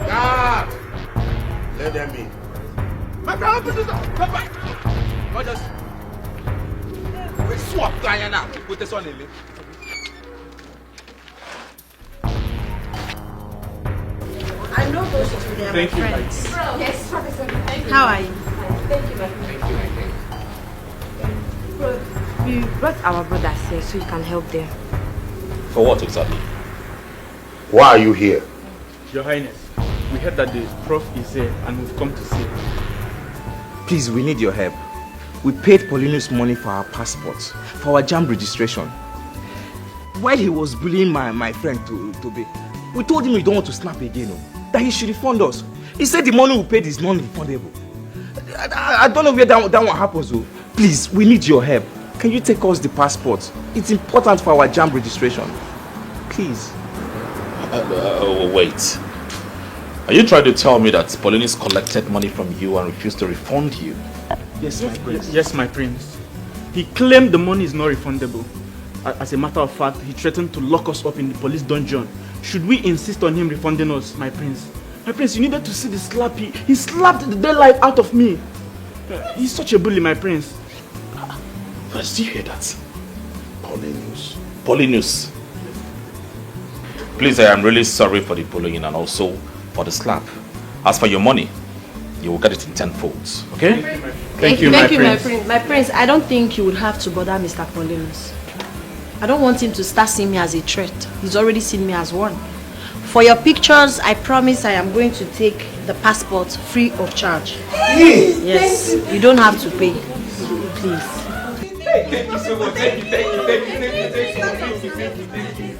Guard! Let them in. My friend, open the door. Come back. What just? We swap Diana with the son in me. I know those two, they are my friends. Yes, Professor. Thank you. How are you? Thank you, my friend. Bro, we brought our brothers here so you can help them. For what exactly? Why are you here? Your Highness, we heard that the prof is here and we've come to see. Please, we need your help. We paid Paulinus money for our passports, for our JAMB registration. While he was bullying my friend Tobe, we told him we don't want to snap again, that he should refund us. He said the money we paid is non-refundable. I don't know where that one happens, though. Please, we need your help. Can you take us the passport? It's important for our JAMB registration. Please. Wait. Are you trying to tell me that Paulinus collected money from you and refused to refund you? Yes, my prince. Yes, my prince. He claimed the money is not refundable. As a matter of fact, he threatened to lock us up in the police dungeon. Should we insist on him refunding us, my prince? My prince, you needed to see the slap. He slapped the daylight out of me. He's such a bully, my prince. First, do you hear that? Paulinus. Please, I am really sorry for the bullying and also for the slap. As for your money, you will get it in 10 folds, okay? Thank you, my prince. My prince, I don't think you would have to bother Mr. Paulinus. I don't want him to start seeing me as a threat. He's already seen me as one. For your pictures, I promise I am going to take the passport free of charge. Yes, you don't have to pay. Please. Thank you so much. Thank you.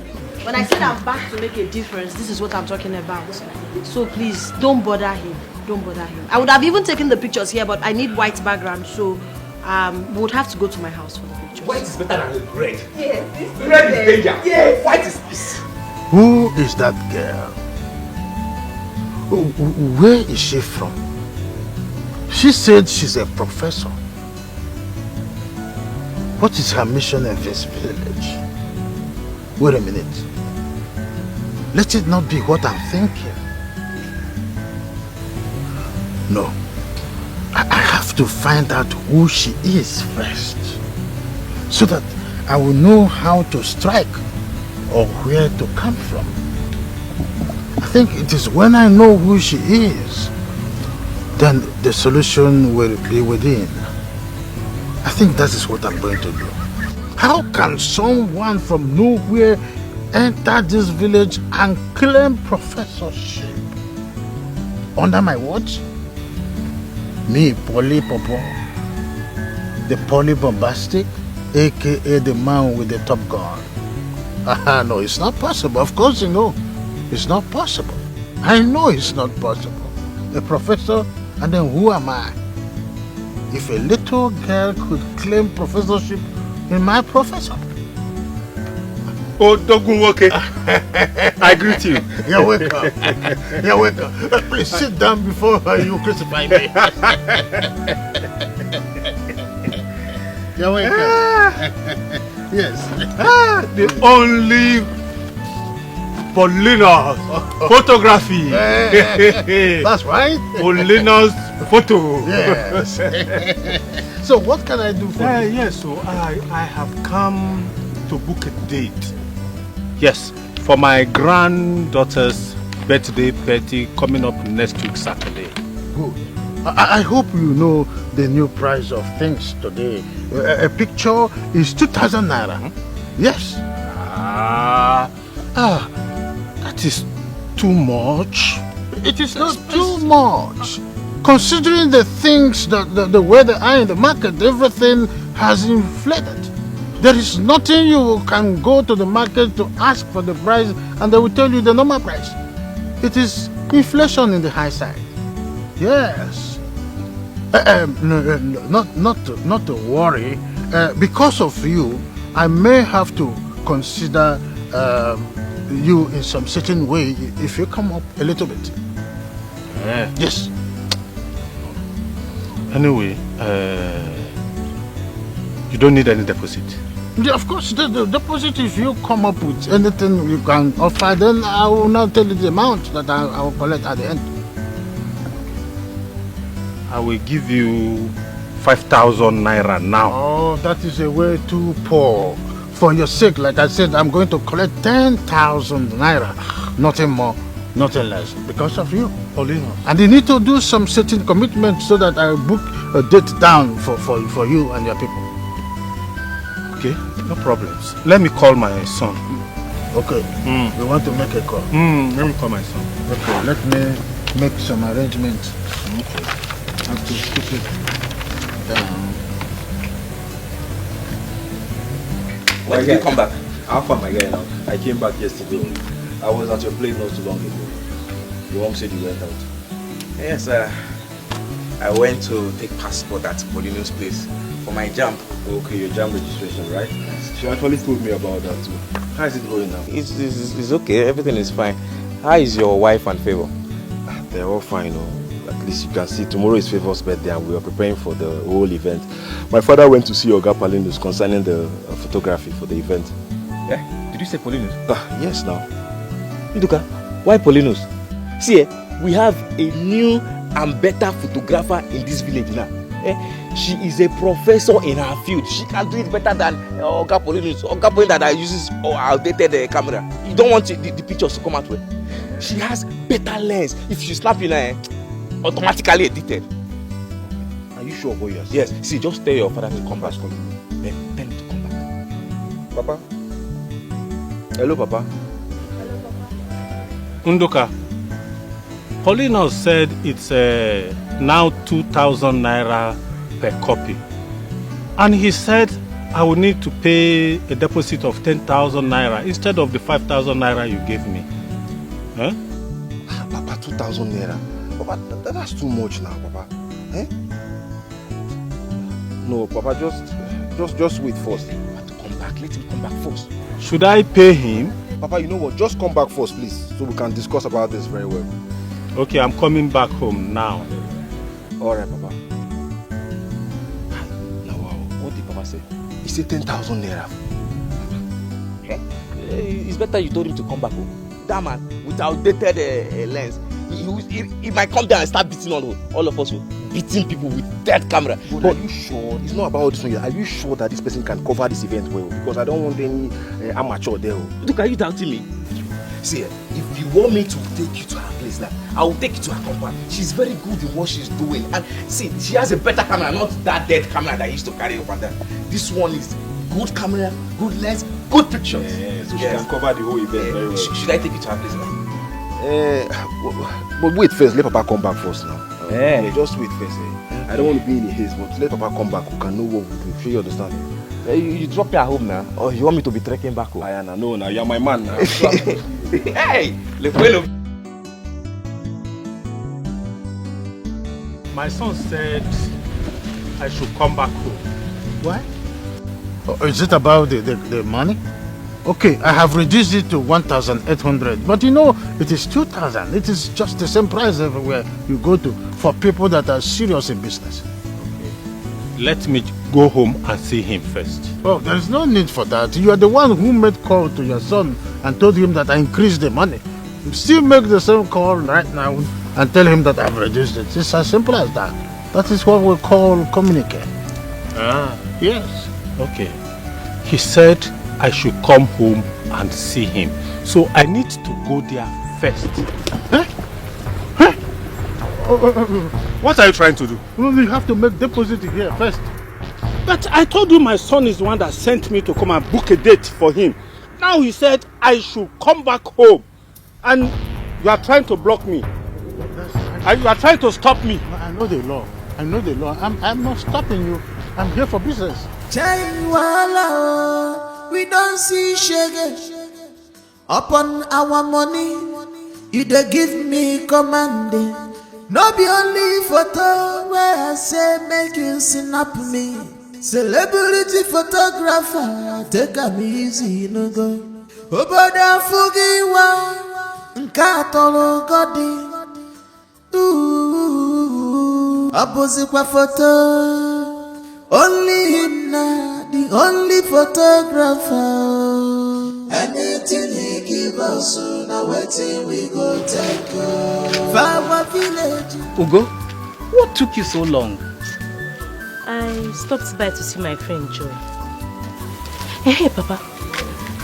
When I said I'm back to make a difference, this is what I'm talking about. So please, don't bother him. Don't bother him. I would have even taken the pictures here, but I need white background, so we would have to go to my house for the pictures. White is better than red. Yes. Red is danger. Yes. White is peace. Who is that girl? Where is she from? She said she's a professor. What is her mission in this village? Wait a minute. Let it not be what I'm thinking. No. I have to find out who she is first, so that I will know how to strike or where to come from. I think it is when I know who she is, then the solution will be within. I think that is what I'm going to do. How can someone from nowhere enter this village and claim professorship under my watch? Me, Polly Popo, the polybombastic, aka the man with the top gun. No, it's not possible. Of course you know. It's not possible. I know it's not possible. A professor, and then who am I? If a little girl could claim professorship in my profession. Oh, Dogunwoke. I greet you. You're welcome. You're welcome. Please sit down before you crucify me. You're welcome. Yes. The only Paulina's photography. That's right. Paulina's photo. Yes. So what can I do for you? Yes, so I have come to book a date. Yes, for my granddaughter's birthday party coming up next week Saturday. Good. I hope you know the new price of things today. A picture is 2,000 naira. Yes. That is too much. It is not too much. Considering the things that the way they are in the market, everything has inflated. There is nothing you can go to the market to ask for the price and they will tell you the normal price. It is inflation in the high side. Yes. Not to worry. Because of you, I may have to consider you in some certain way if you come up a little bit. Yes. Anyway, you don't need any deposit. Yeah, of course, the deposit, if you come up with anything you can offer, then I will now tell you the amount that I will collect at the end. I will give you 5,000 naira now. Oh, that is a way too poor. For your sake, like I said, I'm going to collect 10,000 naira. Nothing more, nothing less. Because of you. Paulina. And you need to do some certain commitment so that I book a date down for you and your people. Okay, no problems. Let me call my son. Okay. You want to make a call? Let me call my son. Okay, let me make some arrangements. Okay. I have to keep it down. When did you come back? How far my guy now? I came back yesterday. I was at your place not too long ago. Your mom said you went out. Yes, I went to take passport at Molino's place for my jam. Okay, your jam registration, right? She actually told me about that too. How is it going now? It's okay, everything is fine. How is your wife and Favor? They're all fine. At least you can see tomorrow is Favor's birthday and we are preparing for the whole event. My father went to see Oga Paulinus concerning the photography for the event. Yeah? Did you say Paulinus? Yes, now. Iduka, why Paulinus? See, we have a new and better photographer in this village now. She is a professor in her field. She can do it better than Oga Paulinus. Oga Paulinus that uses outdated camera. You don't want the pictures to come out well. She has better lens. If she slap in her, automatically edited. Are you sure about yours? Yes. See, just tell your father to come back. Tell him to come back. Papa? Hello, Papa. Undoka, Paulina said it's now 2,000 naira per copy. And he said I will need to pay a deposit of 10,000 naira instead of the 5,000 naira you gave me. Huh? Papa, 2,000 naira. Papa, that's too much now, Papa. No, Papa, just wait first. Come back, let him come back first. Should I pay him? Papa, you know what? Just come back first, please, so we can discuss about this very well. Okay, I'm coming back home now. Alright, Papa. Now, wow, what did Papa say? He said 10,000 naira. It's better you told him to come back home. That man, with outdated lens, he might come down and start beating all of us, beating people with dead camera. But are you sure? It's not about this one. Are you sure that this person can cover this event well? Because I don't want any amateur there. Look, are you doubting me? See, if you want me to take you to her place now, I will take you to her compound. She's very good in what she's doing. And see, she has a better camera, not that dead camera that I used to carry up and down. This one is good camera, good lens, good pictures. Yeah, so she can cover the whole event very well. Should I take you to her place now? But wait first, let Papa come back first now. Yeah, just wait first. I don't want to be in a haste, but let Papa come back. We can know what we do. Sure you understand? You drop me at home now, or you want me to be trekking back home? Ayana, no, now you're my man now. Hey, Lefuelo. My son said I should come back home. Why? Is it about the money? Okay, I have reduced it to 1,800, but you know, it is 2,000. It is just the same price everywhere you go to for people that are serious in business. Okay. Let me go home and see him first. Oh, there is no need for that. You are the one who made call to your son and told him that I increased the money. You still make the same call right now and tell him that I've reduced it. It's as simple as that. That is what we call communicate. Ah, yes. Okay. He said I should come home and see him. So I need to go there first. Huh? Huh? What are you trying to do? Well, you have to make deposit here first. But I told you my son is the one that sent me to come and book a date for him. Now he said I should come back home. And you are trying to block me. And you are trying to stop me. I know the law. I know the law. I'm not stopping you. I'm here for business. We don't see shege upon our money. You dey give me commanding. No be only photo where I say make you snap me. Celebrity photographer, take am easy, no go. Obodo fugiwa, nkatolo godi. Abozikwa photo. Only him na the only photographer. Anything he give us, now waiting we go take. Our village. Ugo, what took you so long? I stopped by to see my friend Joy. Hey, Papa,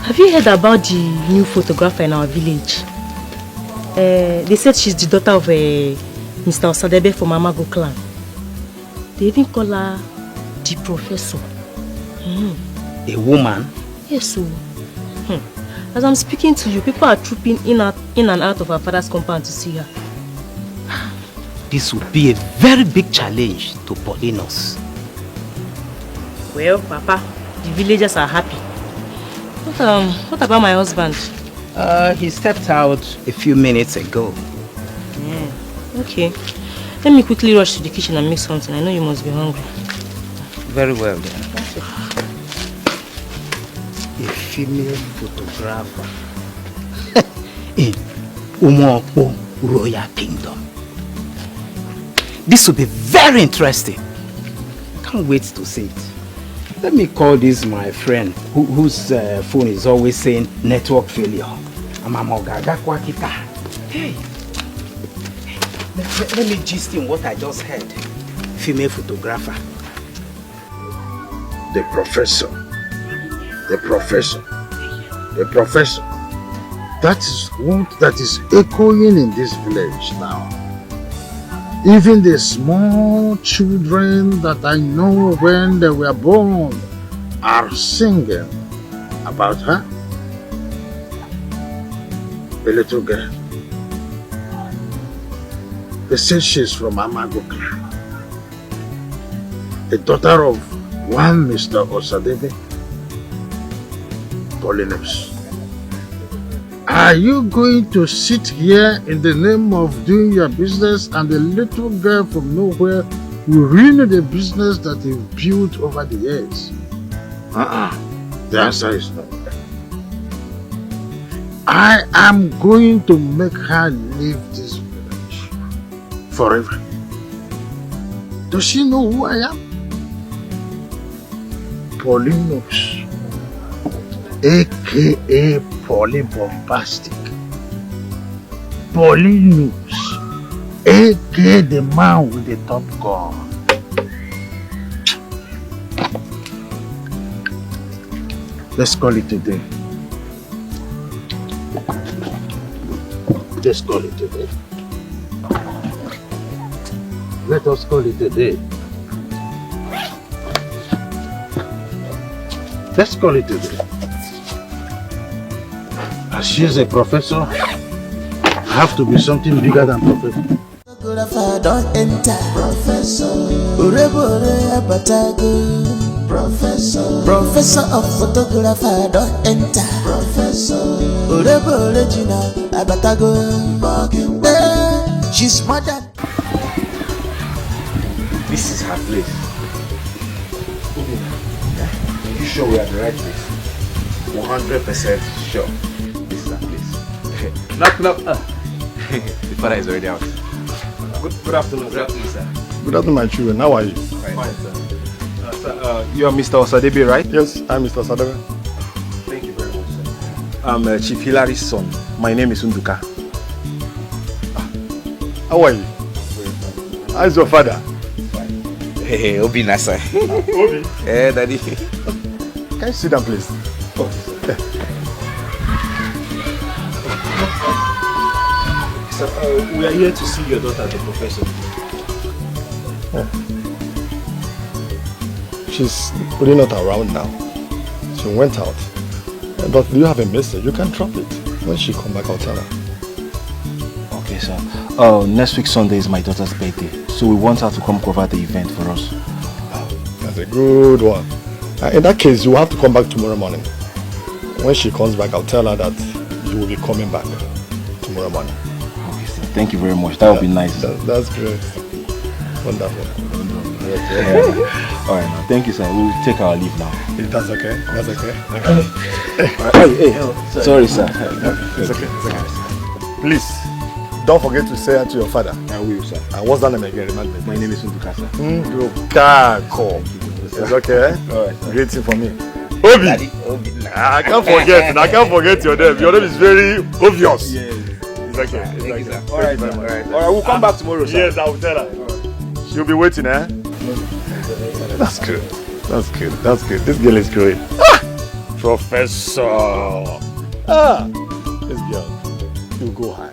have you heard about the new photographer in our village? They said she's the daughter of Mr. Osadebe from Amago clan. They even call her the professor. A woman? Yes, so. As I'm speaking to you, people are trooping in and out of our father's compound to see her. This would be a very big challenge to Paulinus. Well, Papa, the villagers are happy. What about my husband? He stepped out a few minutes ago. Yeah, okay. Let me quickly rush to the kitchen and make something. I know you must be hungry. Very well then. A female photographer in Umenwa Royal Kingdom. This will be very interesting. Can't wait to see it. Let me call this my friend whose phone is always saying network failure. Hey, let me gist him what I just heard. Female photographer. The professor. The professor. The professor. That is what that is echoing in this village now. Even the small children that I know when they were born are singing about her. The little girl. They say she's from Amago clan. The daughter of one Mr. Osadebe. Paulinus. Are you going to sit here in the name of doing your business and the little girl from nowhere will ruin the business that you've built over the years? The answer is no. I am going to make her leave this village forever. Does she know who I am? Paulinus, aka Polybombastic. Paulinus, aka the man with the top gun. Let's call it today. Let's call it today. Let us call it today. Let's call it a day. As she's a professor, I have to be something bigger than professor. Photographer don't enter. Professor. Professor. Professor of photographer don't enter. Professor. Original Abatago. She's mother. This is her place. Are you sure we are at the right place? 100% sure. This is her place. Knock. The father is already out. Good afternoon. Good afternoon, sir. Good afternoon, my children. How are you? Fine, sir. You are Mr. Osadebe, right? Yes, I'm Mr. Osadebe. Thank you very much, sir. I'm Chief Hilary's son. My name is Unduka. How are you? How's your father? Hey, Obi Nasa. Obi? Hey, Daddy. Can you sit down, please? Oh, sir, we are here to see your daughter, the professor. Oh. She's really not around now. She went out. But do you have a message? You can drop it. When she come back, I'll tell her. Okay, sir. Next week Sunday is my daughter's birthday, so we want her to come cover the event for us. That's a good one. In that case, you have to come back tomorrow morning. When she comes back, I'll tell her that you will be coming back tomorrow morning. Okay, sir. Thank you very much. That would be nice. That's great. Wonderful. All right, now. Thank you, sir. We'll take our leave now. That's okay. That's okay. Hey, sorry, sir. It's okay. Please, don't forget to say that to your father. I will, sir. And what's that name again? Remind me. My name is Unduka, sir. Unduka. It's okay. All right, sir. Great thing for me. Obi. Daddy, I can't forget. I can't forget your name. Your name is very obvious. Yes. It's okay. It's okay. Sir. All right, sir. All right, we'll come back tomorrow, sir. Yes, I will tell her. She'll be waiting, eh? That's good. That's good. That's good. This girl is great. Professor. This girl. You go high.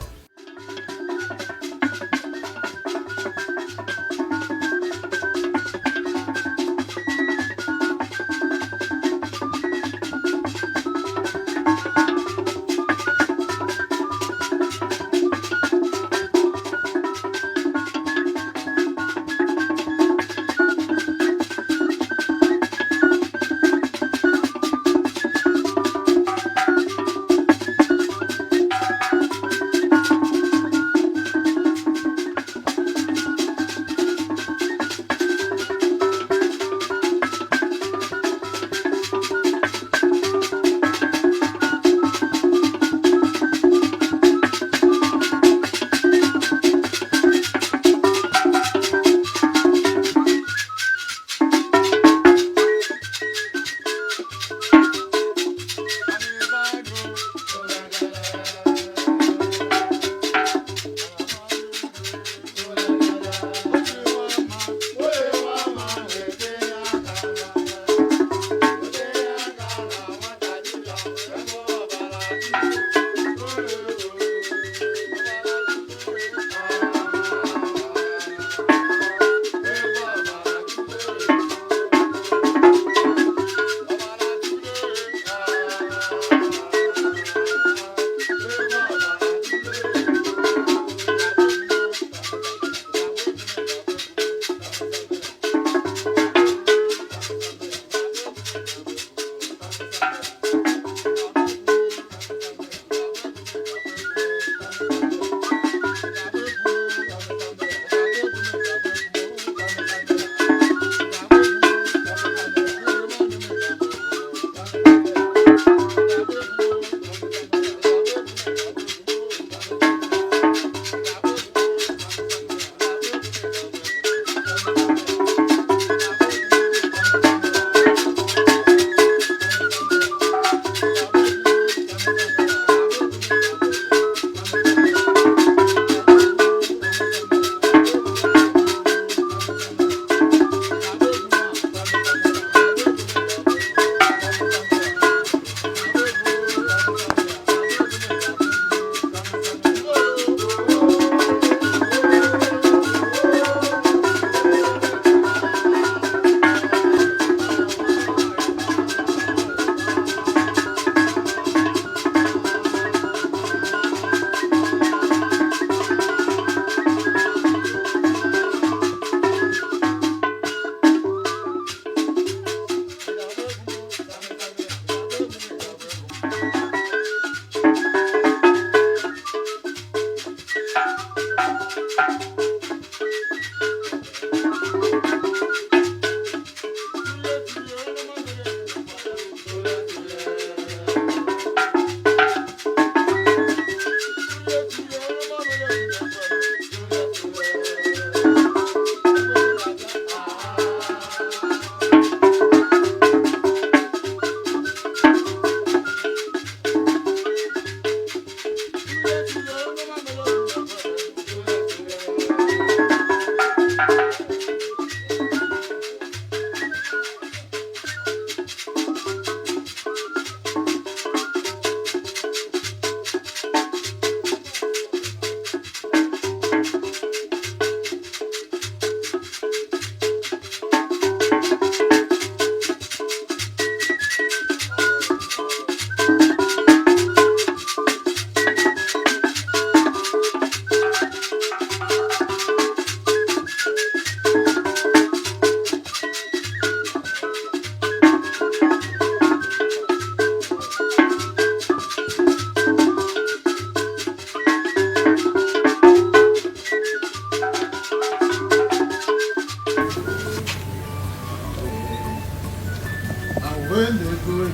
When the going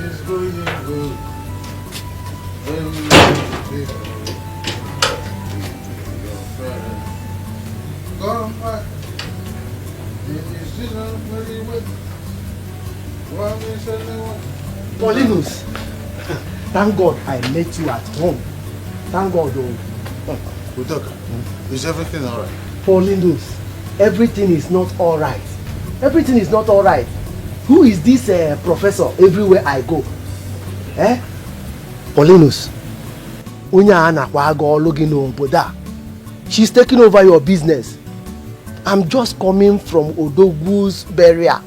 is going good. Come back. Paulinus, thank God I met you at home. Thank God. Udoka, is everything alright? Paulinus, everything is not alright. Everything is not alright. Who is this professor everywhere I go? Eh? Paulinus, she's taking over your business. I'm just coming from Odogu's burial.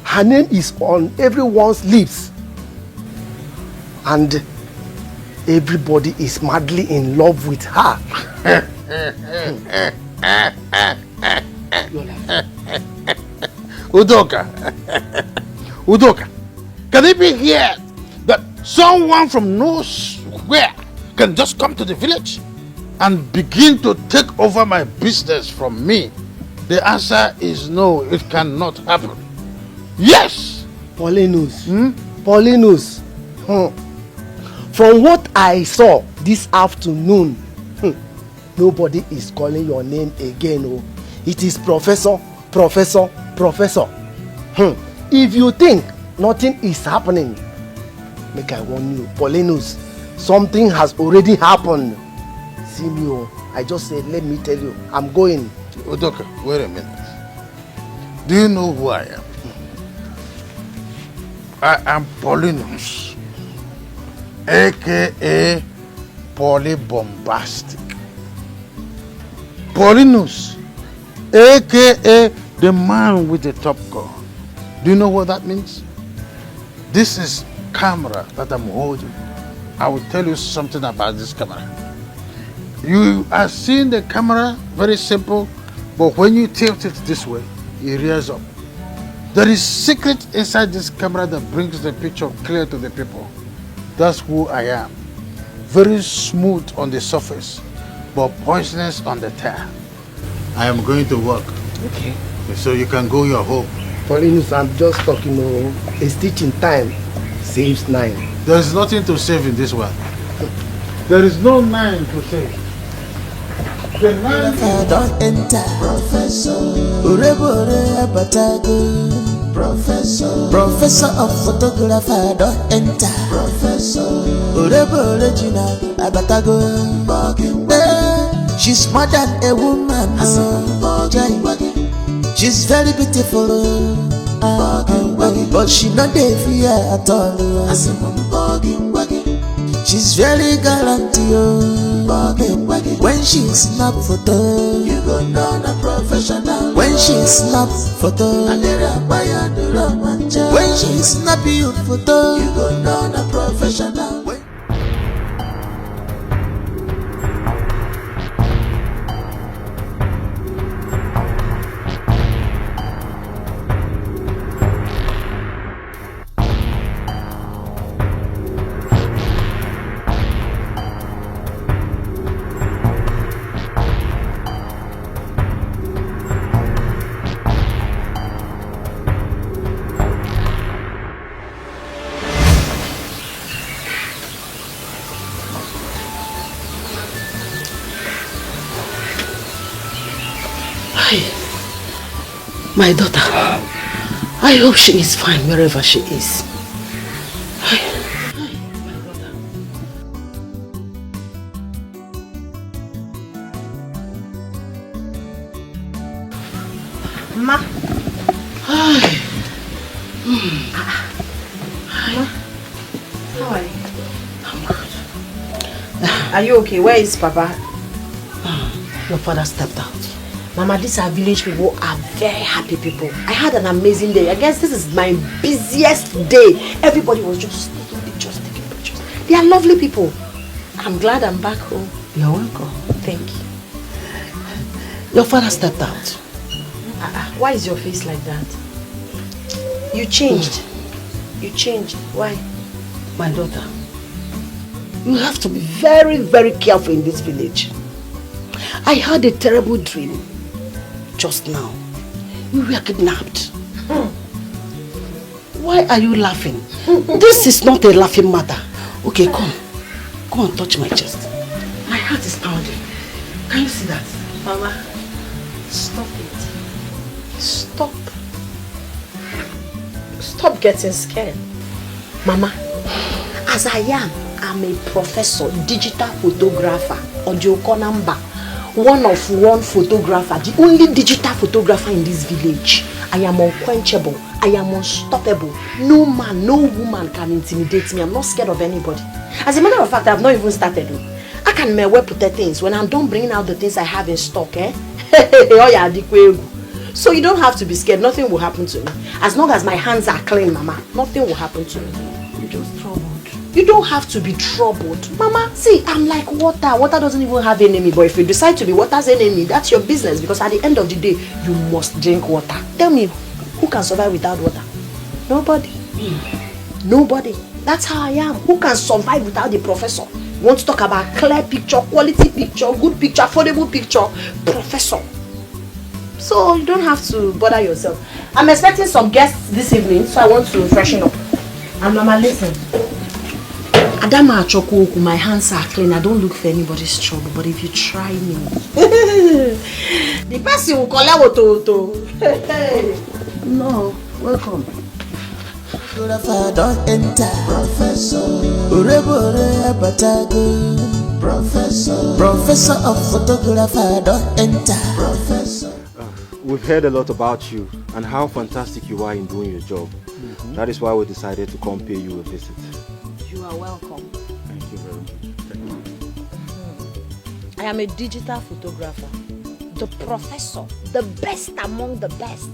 Her name is on everyone's lips. And everybody is madly in love with her. Udoka, Udoka, can it be here that someone from nowhere can just come to the village and begin to take over my business from me? The answer is no, it cannot happen. Yes! Paulinus, Paulinus, from what I saw this afternoon, nobody is calling your name again. Oh. It is Professor, Professor, Professor. If you think nothing is happening, make I warn you, Paulinus, something has already happened. See me, oh. I just said, let me tell you, I'm going. Udoka, wait a minute. Do you know who I am? I am Paulinus, aka Polybombastic. Paulinus, aka the man with the top gun. Do you know what that means? This is camera that I'm holding. I will tell you something about this camera. You are seeing the camera, very simple, but when you tilt it this way, it rears up. There is secret inside this camera that brings the picture clear to the people. That's who I am. Very smooth on the surface, but poisonous on the tail. I am going to work. Okay. So you can go your home. Paulinus, I'm just talking, a stitch in time saves 9. There is nothing to save in this one. There is no 9 to save. The 9 don't enter. Professor, Urebore Abatago. Professor, Professor of Photographer don't enter. Professor, Urebore Gina Abatago. She's more than a woman. She's very beautiful. But she not dey fear at all. She's very gallant, when she snap photo, you go know a professional. When she snap photo, when she snap you photo, you go know a professional. My daughter, I hope she is fine wherever she is. Ma. Hi. Ma. How are you? I'm good. Are you okay? Where is Papa? Your father stepped out. Mama, these are village people are very happy people. I had an amazing day. I guess this is my busiest day. Everybody was just taking pictures, taking pictures. They are lovely people. I'm glad I'm back home. You're welcome. Thank you. Your father stepped out. Why is your face like that? You changed. You changed. Why? My daughter, you have to be very, very careful in this village. I had a terrible dream just now. We were kidnapped. Why are you laughing? This is not a laughing matter. Okay, come. Come and touch my chest. My heart is pounding. Can you see that? Mama, stop it. Stop. Stop getting scared. Mama, as I am, I'm a professor, digital photographer, audio number, one of one photographer, the only digital photographer in this village. I am unquenchable. I am unstoppable. No man, no woman can intimidate me. I'm not scared of anybody. As a matter of fact, I've not even started. I can well put the things when I'm done bringing out the things I have in stock. Oh yeah, Dikeh. So you don't have to be scared. Nothing will happen to me. As long as my hands are clean, Mama, nothing will happen to me. You're just troubled. You don't have to be troubled. Mama, see, I'm like water. Water doesn't even have enemy. But if you decide to be water's enemy, that's your business. Because at the end of the day, you must drink water. Tell me, who can survive without water? Nobody. Nobody. That's how I am. Who can survive without the professor? You want to talk about clear picture, quality picture, good picture, affordable picture? Professor. So you don't have to bother yourself. I'm expecting some guests this evening, so I want to freshen up. And Mama, listen. Adama Achoku, my hands are clean. I don't look for anybody's trouble. But if you try me, the person will call out to. No, welcome. Photographer don't enter. Professor. Professor of photographer don't enter. Professor. We've heard a lot about you and how fantastic you are in doing your job. That is why we decided to come pay you a visit. You are welcome. Thank you very much. I am a digital photographer, the professor, the best among the best,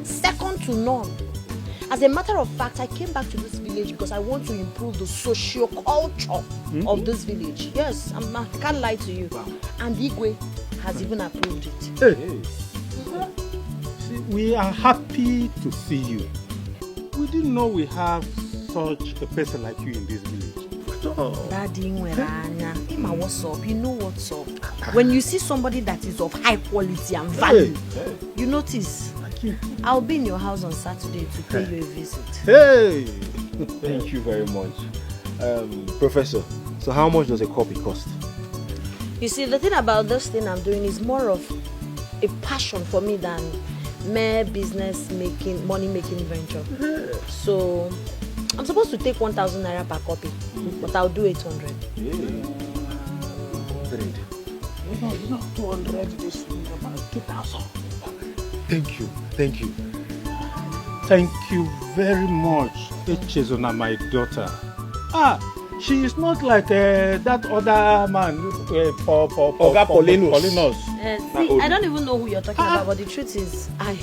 second to none. As a matter of fact, I came back to this village because I want to improve the socio-culture of this village. Yes, I can't lie to you. Wow. And Igwe has even approved it. Hey. See, we are happy to see you. We didn't know we have such a person like you in this village. Daddy, what's up? You know what's up. When you see somebody that is of high quality and value, you notice. I'll be in your house on Saturday to pay you a visit. Hey! Thank you very much. Professor, so how much does a copy cost? You see, the thing about this thing I'm doing is more of a passion for me than mere business making, money making venture. So I'm supposed to take 1,000 naira per copy, but I'll do 800. 100. No, not 200. This is about 2,000. Thank you. Thank you. Thank you very much, Echezona, my daughter. She is not like that other man, Paulinus. See, I don't even know who you're talking about, but the truth is, I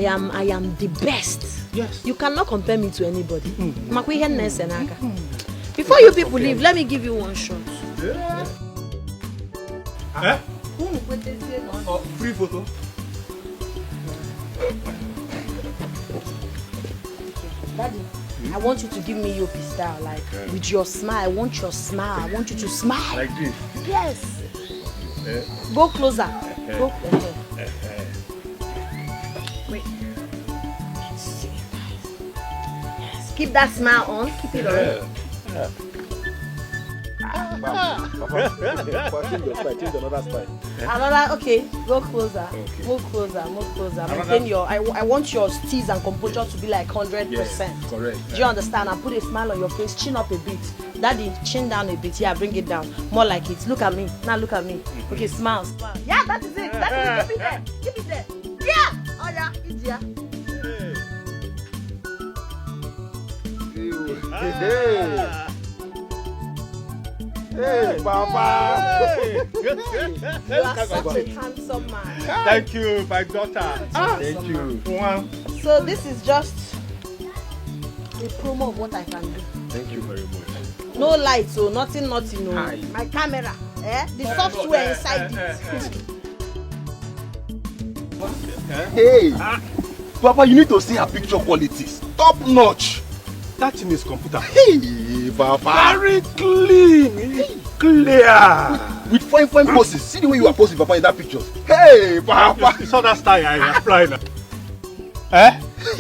am the best. Yes. You cannot compare me to anybody. Before you people leave, let me give you one shot. Free photo. Daddy, I want you to give me your style, like with your smile. I want your smile. I want you to smile. Like this? Yes. Go closer. Go closer. Wait. Let's see. Yes. Keep that smile on. Keep it on. Another, okay, go closer. Okay. Move closer. Maintain your, I want your steeze and composure to be like 100%. Yes, correct. Do you understand? And put a smile on your face, chin up a bit. Daddy, chin down a bit. Yeah, bring it down. More like it. Look at me. Now look at me. Okay, smile. Yeah, that is it. Keep it there. Keep it there. Yeah. Oh yeah, it's yeah. Hey, Papa! You are such a handsome man. Thank you, my daughter. Thank you. So this is just a promo of what I can do. Thank you very much. No lights, so nothing. No. My camera, the software inside it. Hey, Papa, you need to see her picture quality. Top notch. That thing is computer. Hey, Papa. Very clean. Clear. With fine poses. See the way you are posing, Papa, in that picture. Hey, Papa. You saw that style I apply now.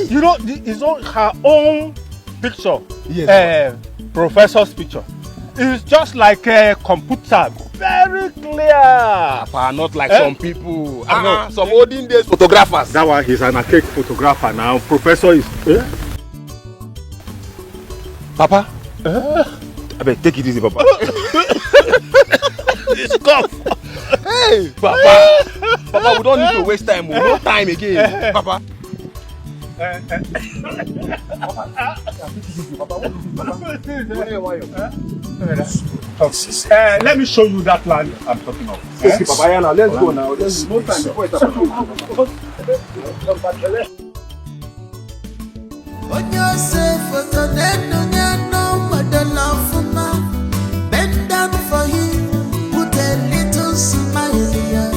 You know, it's on her own picture. Yes. Professor's picture. It's just like a computer. Very clear. Papa, not like some people. Some olden days photographers. That one, he's an archaic photographer now. Professor is... Papa? I beg, take it easy, Papa. It's cough. Hey, Papa. Papa, we don't need to waste time. No time again. Papa. Let me show you that land I'm talking about. Okay, Papa, now let's go now. Let's no time before it's bend down for him, put a little smile here.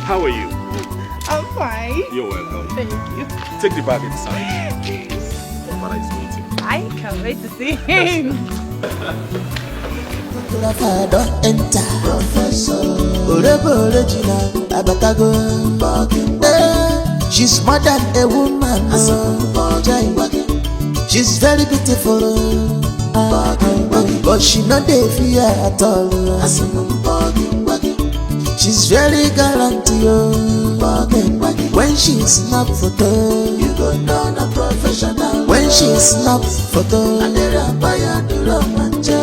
How are you? I'm fine. You're welcome. Thank you. Take the bag inside. Papa is waiting. I can't wait to see him. She's more than a woman. She's very beautiful, but she not dey fear at all. She's very gallant, when she snap photo, you go down a professional. When she snap photo,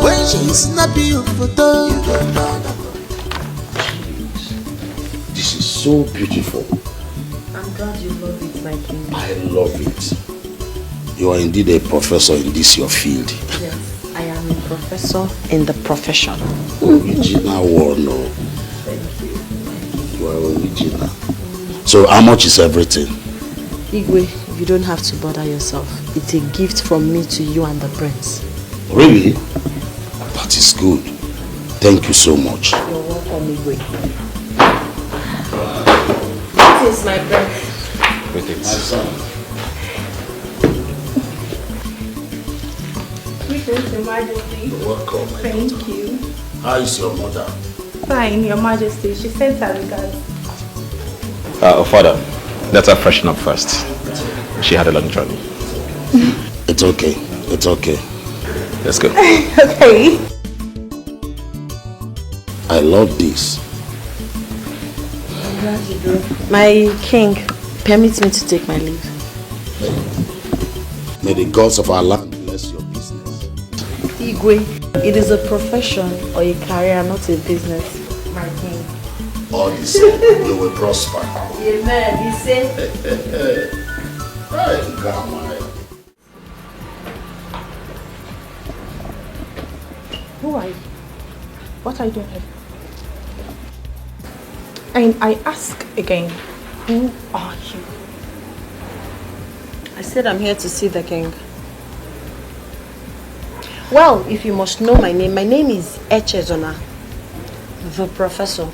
when she snap you photo, you go down a This is so beautiful. I'm glad you love it, my king. I love it. You are indeed a professor in this your field. Yes, I am a professor in the profession. Original one, no. Thank you. You are original. So how much is everything? Igwe, you don't have to bother yourself. It's a gift from me to you and the prince. Really? That is good. Thank you so much. You're welcome, Igwe. That is my breath. My son. Greetings, Your Majesty. You're welcome. Thank you. How is your mother? Fine, Your Majesty. She sent her regards. Father, let her freshen up first. She had a long journey. It's okay. It's okay. Let's go. Okay. I love this. I'm glad you do. My king, permit me to take my leave. May the gods of our land bless your business. Igwe, it is a profession or a career, not a business, my king. All the same, you will prosper. Amen. He said. Who are you? What are you doing here? And I ask again, who are you? I said I'm here to see the king. Well, if you must know my name is Echezona, the professor.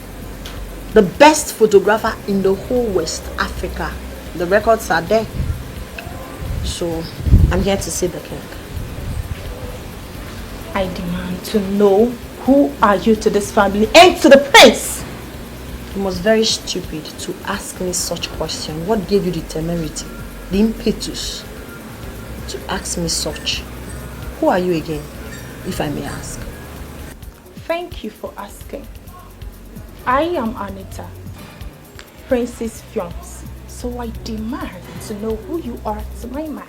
The best photographer in the whole West Africa. The records are there. So, I'm here to see the king. I demand to know who are you to this family and to the prince. You must very stupid to ask me such question. What gave you the temerity, the impetus to ask me such? Who are you again, if I may ask? Thank you for asking. I am Anita, Princess Fiance. So I demand to know who you are to my man.